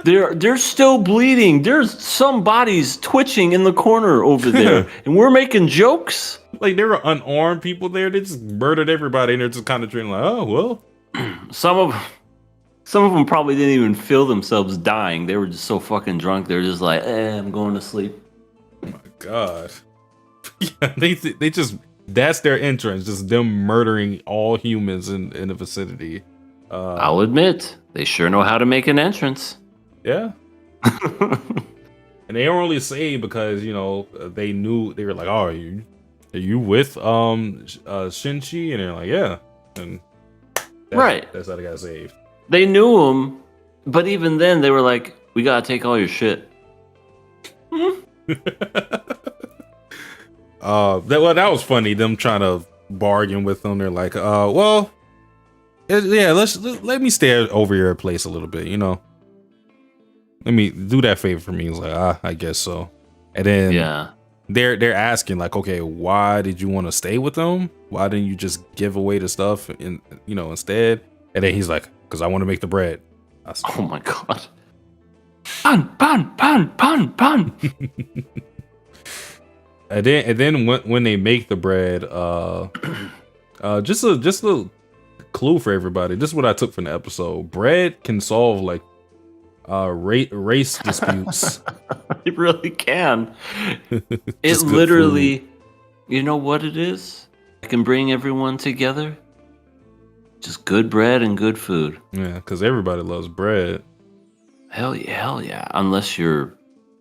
They're still bleeding. There's some bodies twitching in the corner over there, and we're making jokes. Like, there were unarmed people there. They just murdered everybody, and they're just kind of treating like, oh well. Some of them probably didn't even feel themselves dying. They were just so fucking drunk. They're just like, I'm going to sleep. Oh my God. Yeah, they just, that's their entrance, just them murdering all humans in the vicinity. I'll admit, they sure know how to make an entrance. Yeah. And they don't really say, because, they knew, they were like, oh, are you with Shinchi? And they're like, yeah. And that's how they got saved. They knew him, but even then they were like, we gotta take all your shit. That was funny, them trying to bargain with them. They're like, well, yeah, let me stay over your place a little bit, let me do that favor for me. He's like, I guess so. And then they're asking like, okay, why did you want to stay with them? Why didn't you just give away the stuff instead? And then he's like, because I want to make the bread. Oh my God. Pan. And then when they make the bread, just a clue for everybody. This is what I took from the episode. Bread can solve like race disputes. It really can. It literally food. You know what it is? It can bring everyone together. Just good bread and good food. Yeah, because everybody loves bread. Hell yeah. Unless you're,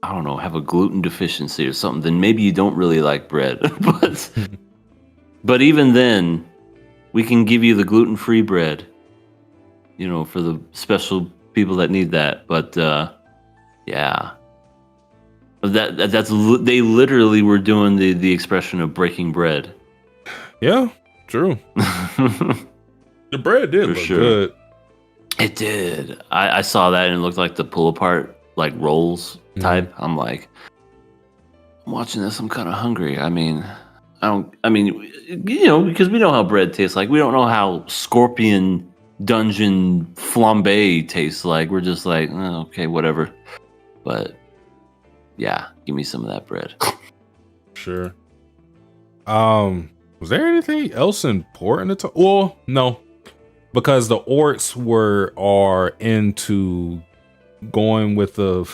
I don't know, have a gluten deficiency or something, then maybe you don't really like bread. But even then, we can give you the gluten-free bread, for the special people that need that. But yeah, that's they literally were doing the expression of breaking bread. Yeah, true. The bread did look good. It did. I saw that and it looked like the pull apart like rolls type. I'm like, I'm watching this. I'm kind of hungry. Because we know how bread tastes like. We don't know how scorpion dungeon flambe tastes like. We're just like, okay, whatever. But yeah, give me some of that bread. Sure. Was there anything else important to talk? Well, no. Because the orcs are into going with the.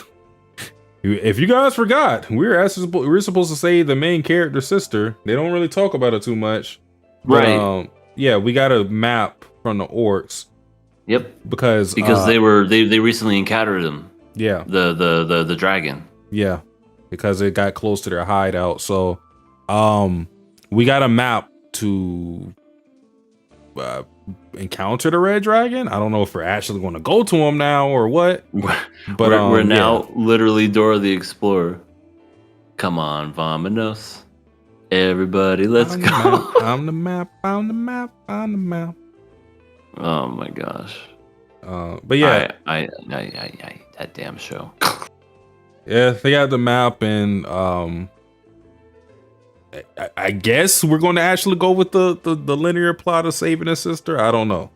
If you guys forgot, we're supposed to say the main character's sister. They don't really talk about it too much, right? Yeah, we got a map from the orcs. Yep. Because they recently encountered them. Yeah. The dragon. Yeah, because it got close to their hideout. So, we got a map to. Encounter the red dragon. I don't know if we're actually going to go to him now or what, but we're now literally Dora the Explorer. Come on, vamonos, everybody, let's go. On the map. On the map. Oh my gosh. But yeah, I that damn show. Yeah, they got the map, and I guess we're going to actually go with the linear plot of saving his sister. I don't know.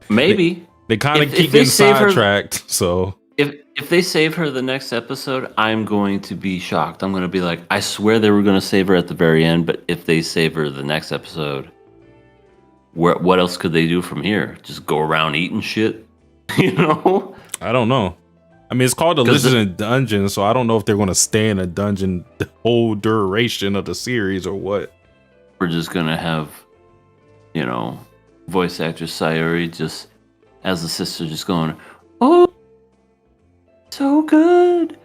Maybe. They kind of If keep they getting save her- sidetracked. So If they save her the next episode, I'm going to be shocked. I'm going to be like, I swear they were going to save her at the very end, but if they save her the next episode, what else could they do from here? Just go around eating shit? You know? I don't know. I mean, it's called the 'Cause Legend of Dungeon, so I don't know if they're going to stay in a dungeon the whole duration of the series or what. We're just going to have, voice actress Sayori just as the sister just going, oh, so good.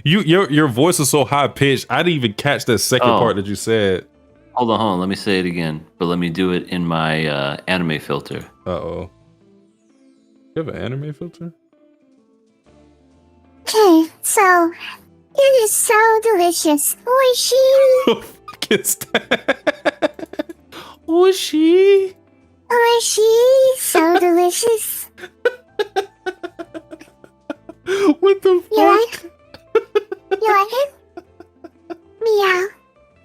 Your voice is so high pitched. I didn't even catch that second Oh. part that you said. Hold on. Let me say it again, but let me do it in my anime filter. Uh-oh. You have an anime filter? Okay, so it is so delicious. Oishi! What the fuck is that? Oishi? Oishi! So delicious. What the You fuck? You like it? Meow.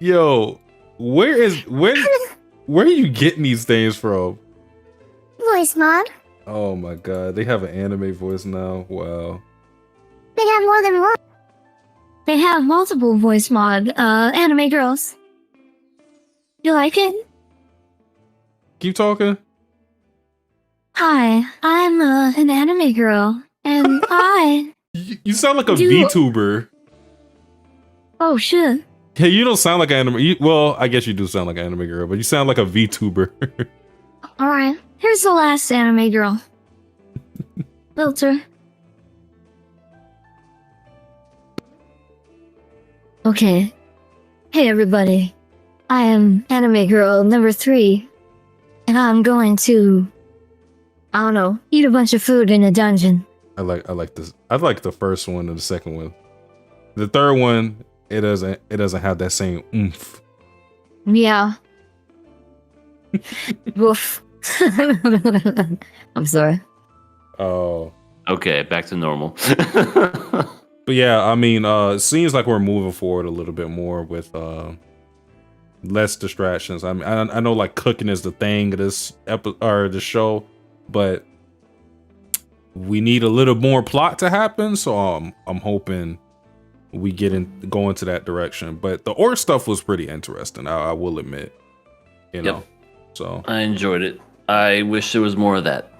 Yo, where are you getting these things from? Voice mod. Oh my god, they have an anime voice now. Wow. They have more than one. They have multiple voice mod, anime girls. You like it? Keep talking. Hi, I'm an anime girl, and I... You sound like a Do- VTuber. Oh shit. Hey, you don't sound like an anime. Well, I guess you do sound like an anime girl, but you sound like a VTuber. Alright, here's the last anime girl. Filter. Okay. Hey everybody. I am anime girl number 3. And I'm going to... I don't know, eat a bunch of food in a dungeon. I like this. I like the first one and the second one. The third one, it doesn't have that same oomph. Meow. Woof. I'm sorry. Oh. Okay, back to normal. But yeah, I mean, it seems like we're moving forward a little bit more with less distractions. I mean, I know like cooking is the thing of this the show, but we need a little more plot to happen. So I'm hoping we go into that direction. But the orc stuff was pretty interesting. I will admit, you know. Yep. So I enjoyed it. I wish there was more of that.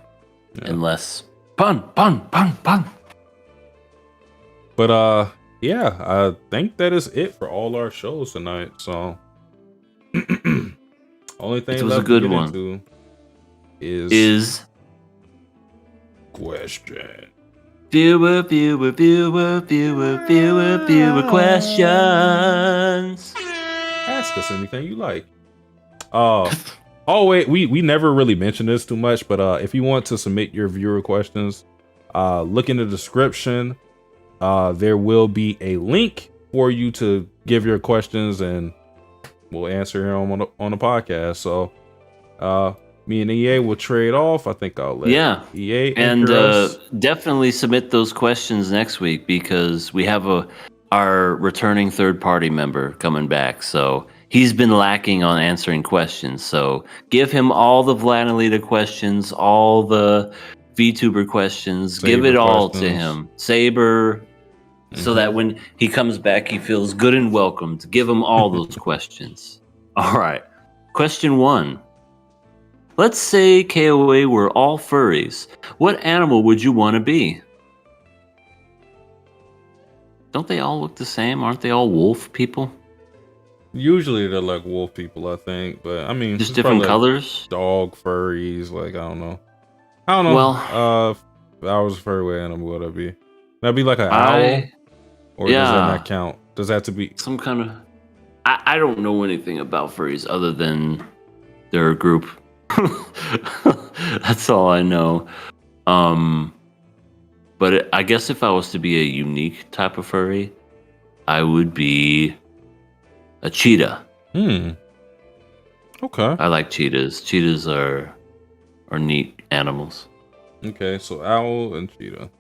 Yeah. And less pun. But yeah, I think that is it for all our shows tonight. So only thing It was a left good to get one. into is Is question. viewer questions. Ask us anything you like. Oh wait, we never really mentioned this too much, but if you want to submit your viewer questions, look in the description. There will be a link for you to give your questions, and we'll answer here on the podcast. So, me and EA will trade off. I think I'll let EA And anchor us. definitely submit those questions next week because we have our returning third party member coming back. So he's been lacking on answering questions. So give him all the Vlanalita questions, all the VTuber questions. Give Saber it all to questions. him. Saber. So that when he comes back, he feels good and welcomed. Give him all those questions. All right. Question 1. Let's say KOA were all furries. What animal would you want to be? Don't they all look the same? Aren't they all wolf people? Usually they're like wolf people, I think, but I mean, Just it's different probably like colors? dog furries. Like I don't know. Well- if I was a furry animal, what would I be? That'd be like an owl, or does that yeah. not count? Does that have to be? Some kind of... I don't know anything about furries other than they're a group. That's all I know. But I guess if I was to be a unique type of furry, I would be a cheetah. Okay. I like cheetahs. Cheetahs are neat animals. Okay, so owl and cheetah.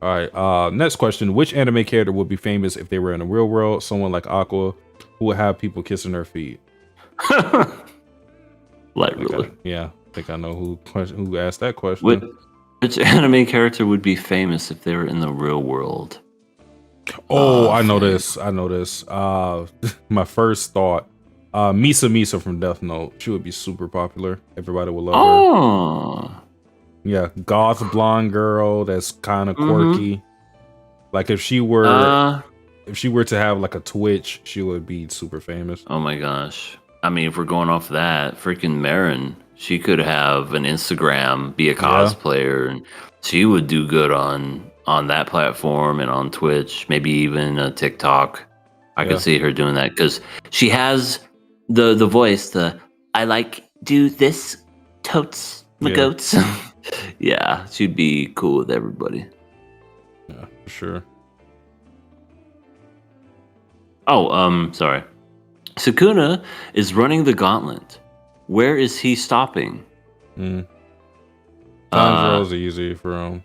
All right. Next question: which anime character would be famous if they were in the real world? Someone like Aqua, who would have people kissing their feet. Like really. Okay, yeah. think I know who asked that question. Which anime character would be famous if they were in the real world? Oh, I know Okay. this. I know this. My first thought, Misa from Death Note. She would be super popular. Everybody would love her. Oh. Yeah, goth blonde girl that's kind of quirky. Like if she were to have like a Twitch, she would be super famous. Oh my gosh. I mean, if we're going off that, freaking Marin, she could have an Instagram, be a cosplayer, and she would do good on that platform and on Twitch, maybe even a TikTok. I could see her doing that because she has the voice, I like do this totes my goats. Yeah, she'd be cool with everybody. Yeah, for sure. Oh, sorry. Sukuna is running the gauntlet. Where is he stopping? Tanjiro's easy for him.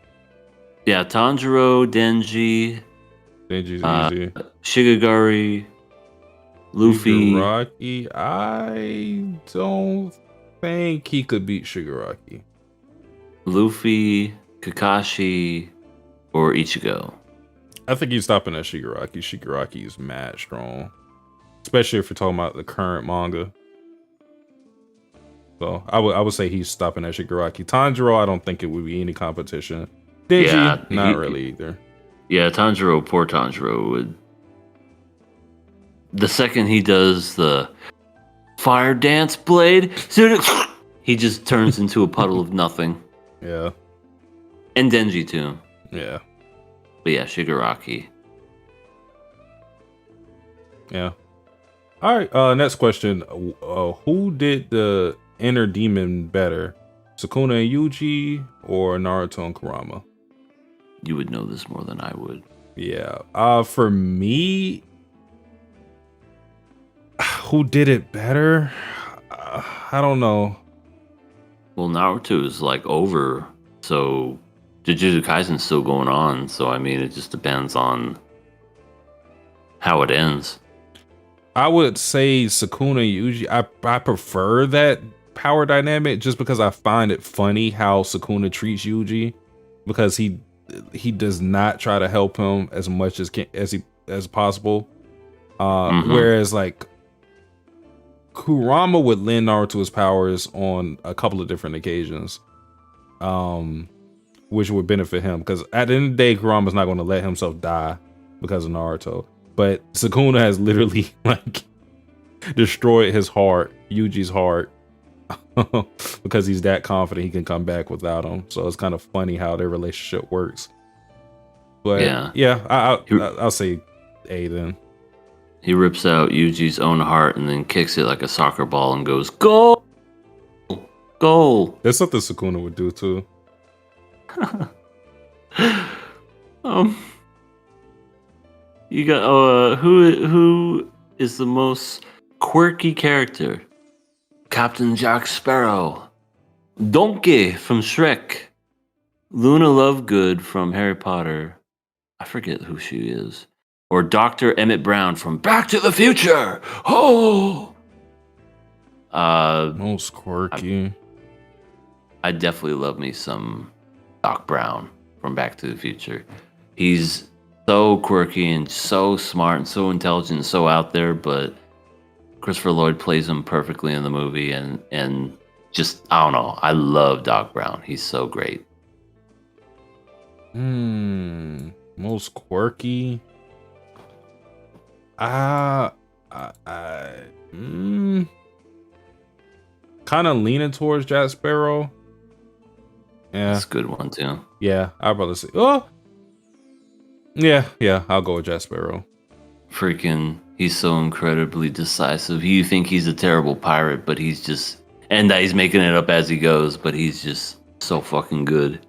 Yeah, Tanjiro, Denji's easy. Shigagari, Luffy. Shigaraki, I don't think he could beat Shigaraki. Luffy, Kakashi, or Ichigo. I think he's stopping at Shigaraki. Shigaraki is mad strong, especially if you're talking about the current manga. So I would say he's stopping at Shigaraki. Tanjiro, I don't think it would be any competition. Denji, not really either. Yeah, Poor Tanjiro would. The second he does the fire dance blade, he just turns into a puddle of nothing. Yeah. And Denji too. Yeah. But yeah, Shigaraki. Yeah. All right. Next question. Who did the inner demon better? Sukuna and Yuji or Naruto and Kurama? You would know this more than I would. Yeah. For me, who did it better? I don't know. Well, Naruto is like over, so Jujutsu Kaisen's still going on. So I mean, it just depends on how it ends. I would say Sukuna Yuji. I prefer that power dynamic just because I find it funny how Sukuna treats Yuji, because he does not try to help him as much as possible. Whereas like Kurama would lend Naruto his powers on a couple of different occasions, which would benefit him, because at the end of the day, Kurama's not going to let himself die because of Naruto. But Sukuna has literally like destroyed his heart, Yuji's heart, because he's that confident he can come back without him. So it's kind of funny how their relationship works. But I'll say A then. He rips out Yuji's own heart and then kicks it like a soccer ball and goes, "Goal! Goal!" That's something Sukuna would do too. You got who is the most quirky character? Captain Jack Sparrow, Donkey from Shrek, Luna Lovegood from Harry Potter. I forget who she is. Or Dr. Emmett Brown from Back to the Future. Oh, most quirky. I definitely love me some Doc Brown from Back to the Future. He's so quirky and so smart and so intelligent and so out there, but Christopher Lloyd plays him perfectly in the movie, and just, I don't know, I love Doc Brown. He's so great. Most quirky. Kind of leaning towards Jack Sparrow. Yeah, that's a good one too. Yeah, I'd probably say. Oh, yeah, I'll go with Jack Sparrow. Freaking, he's so incredibly decisive. You think he's a terrible pirate, but he's just, and that he's making it up as he goes, but he's just so fucking good.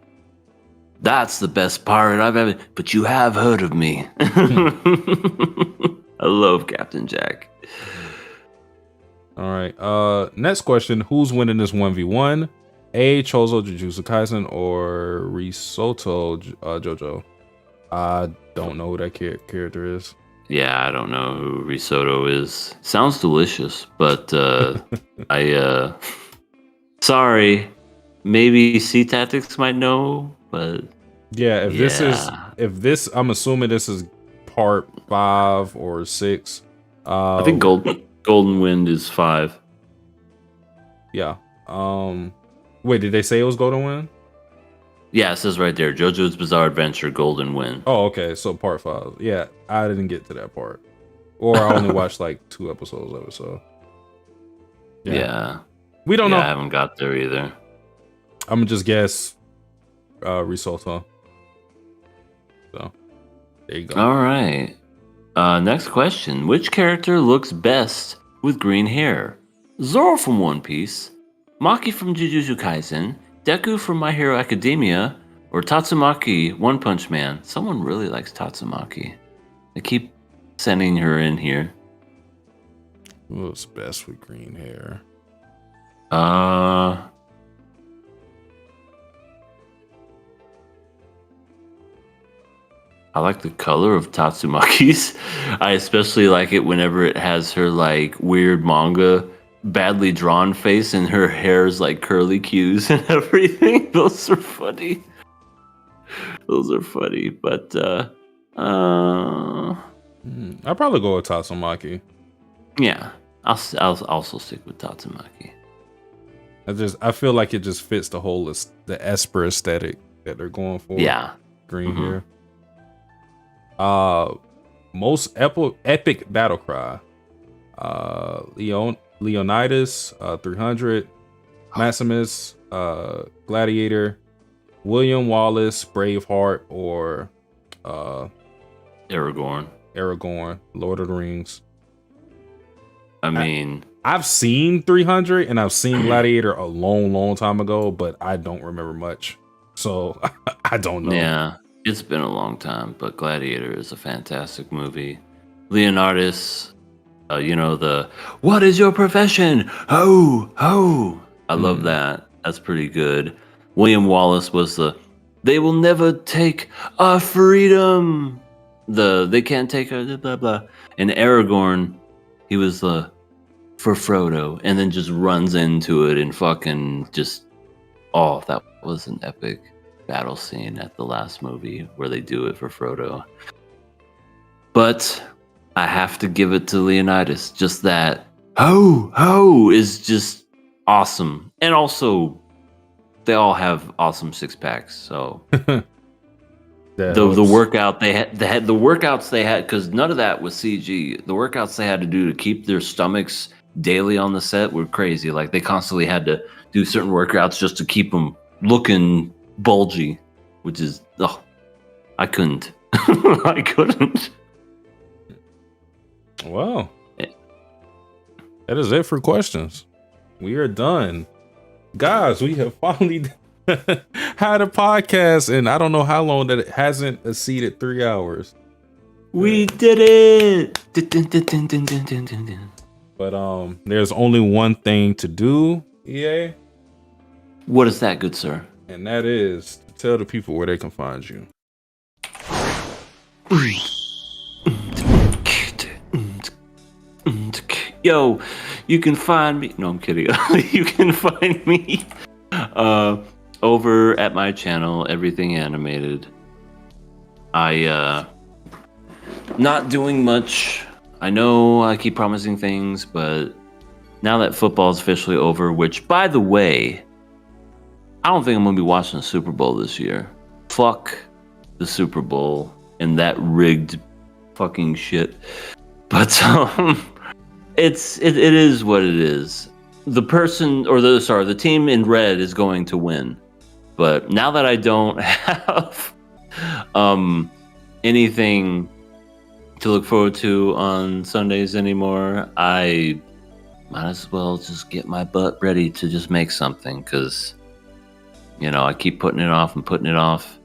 That's the best pirate I've ever. But you have heard of me. I love Captain Jack. All right. Next question: who's winning this 1v1? A. Chozo Jujutsu Kaisen or Risotto JoJo? I don't know who that character is. Yeah, I don't know who Risotto is. Sounds delicious, but Sorry. Maybe Sea Tactics might know, but Yeah, if this, I'm assuming this is part 5 or 6. I think Golden Wind is 5. Yeah. Wait, did they say it was Golden Wind? Yeah, it says right there, JoJo's Bizarre Adventure, Golden Wind. Oh, okay. So part 5. Yeah, I didn't get to that part, or I only watched like 2 episodes of it. So Yeah. we don't know. I haven't got there either. I'm gonna just guess Risotto. So there you go. All right. Next question. Which character looks best with green hair? Zoro from One Piece, Maki from Jujutsu Kaisen, Deku from My Hero Academia, or Tatsumaki One Punch Man? Someone really likes Tatsumaki. I keep sending her in here. Who looks best with green hair? I like the color of Tatsumaki's. I especially like it whenever it has her like weird manga, badly drawn face and her hair's like curly cues and everything. Those are funny. But I'll probably go with Tatsumaki. yeah, I'll also stick with Tatsumaki. I feel like it just fits the whole the Esper aesthetic that they're going for. Yeah. Green hair. Most epic battle cry. Leonidas, 300, Maximus, Gladiator, William Wallace, Braveheart, or Aragorn, Lord of the Rings. I mean, I've seen 300 and I've seen Gladiator a long time ago, but I don't remember much. So I don't know. Yeah, it's been a long time, but Gladiator is a fantastic movie. Leonidas, the "What is your profession? Ho ho!" I love that. That's pretty good. William Wallace was the "They will never take our freedom." They can't take our blah blah. And Aragorn, he was the "For Frodo," and then just runs into it and fucking just. Oh, that was an epic battle scene at the last movie where they do it for Frodo. But I have to give it to Leonidas. Just that ho ho is just awesome. And also they all have awesome six packs. So the workout they had the workouts they had, because none of that was CG. The workouts they had to do to keep their stomachs daily on the set were crazy. Like they constantly had to do certain workouts just to keep them looking bulgy, which is I couldn't. I couldn't. Well, that is it for questions. We are done, guys. We have finally had a podcast, and I don't know how long that it hasn't exceeded 3 hours. We did it. But there's only one thing to do, EA. What is that, good sir? And that is to tell the people where they can find you. Yo, you can find me. No, I'm kidding. You can find me over at my channel, Everything Animated. I not doing much. I know I keep promising things, but now that football's officially over, which, by the way, I don't think I'm gonna be watching the Super Bowl this year. Fuck the Super Bowl and that rigged fucking shit. But it is what it is. The team in red is going to win. But now that I don't have anything to look forward to on Sundays anymore, I might as well just get my butt ready to just make something, because I keep putting it off.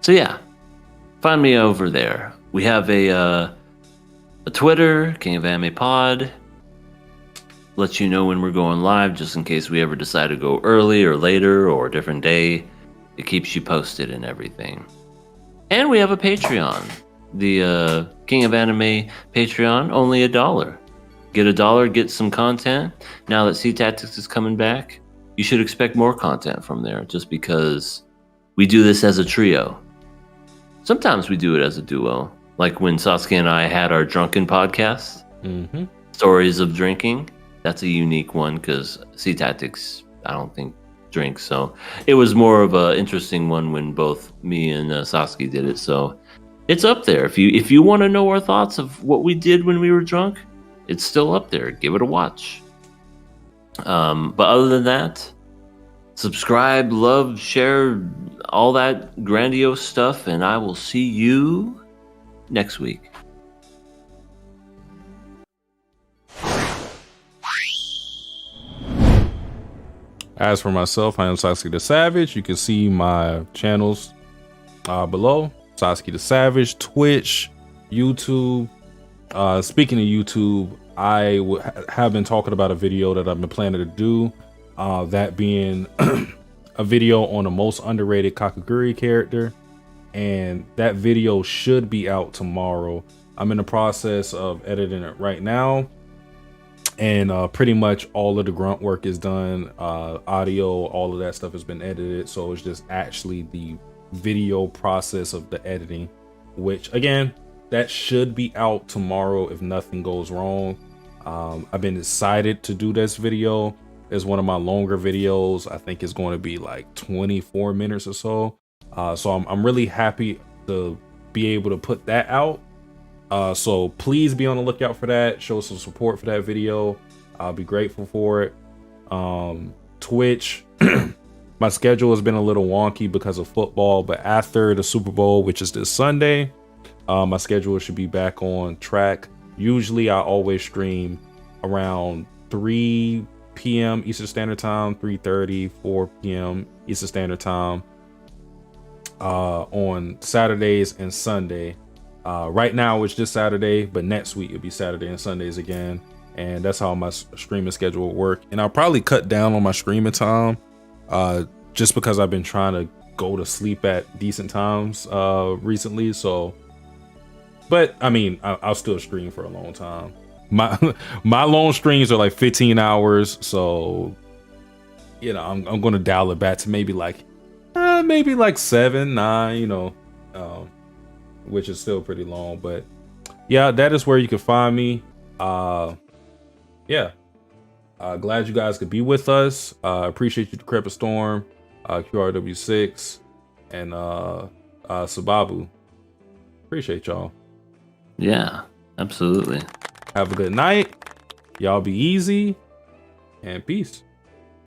So yeah, find me over there. We have a Twitter, King of Anime Pod. Let you know when we're going live, just in case we ever decide to go early or later or a different day. It keeps you posted and everything. And we have a Patreon. The King of Anime Patreon, only $1. Get $1, get some content. Now that Sea Tactics is coming back, you should expect more content from there just because we do this as a trio. Sometimes we do it as a duo, like when Sasuke and I had our drunken podcast, Stories of Drinking. That's a unique one because Sea Tactics, I don't think, drinks. So it was more of an interesting one when both me and Sasuke did it. So it's up there. If you want to know our thoughts of what we did when we were drunk, it's still up there. Give it a watch. But other than that, subscribe, love, share, all that grandiose stuff, and I will see you next week. As for myself, I am Sasuke the Savage. You can see my channels below. Sasuke the Savage, Twitch, YouTube. Speaking of YouTube, I have been talking about a video that I've been planning to do. That being a video on the most underrated Kakaguri character. And that video should be out tomorrow. I'm in the process of editing it right now. And pretty much all of the grunt work is done. Audio, all of that stuff has been edited. So it's just actually the video process of the editing, which again, that should be out tomorrow if nothing goes wrong. I've been excited to do this video. It's one of my longer videos. I think it's going to be like 24 minutes or so. So I'm really happy to be able to put that out. So please be on the lookout for that. Show some support for that video. I'll be grateful for it. Twitch, my schedule has been a little wonky because of football, but after the Super Bowl, which is this Sunday, my schedule should be back on track. Usually I always stream around 3 p.m. Eastern Standard Time, 3:30, 4 p.m. Eastern Standard Time on Saturdays and Sunday. Right now it's just Saturday, but next week it'll be Saturday and Sundays again. And that's how my streaming schedule will work. And I'll probably cut down on my streaming time just because I've been trying to go to sleep at decent times recently. So, but I mean, I'll still stream for a long time. My long streams are like 15 hours. So, you know, I'm going to dial it back to maybe like 7, 9, you know, which is still pretty long. But yeah, that is where you can find me. Yeah, glad you guys could be with us. Appreciate you, Decrepit Storm, QRW6, and Sababu. Appreciate y'all. Yeah, absolutely. Have a good night. Y'all be easy, and peace.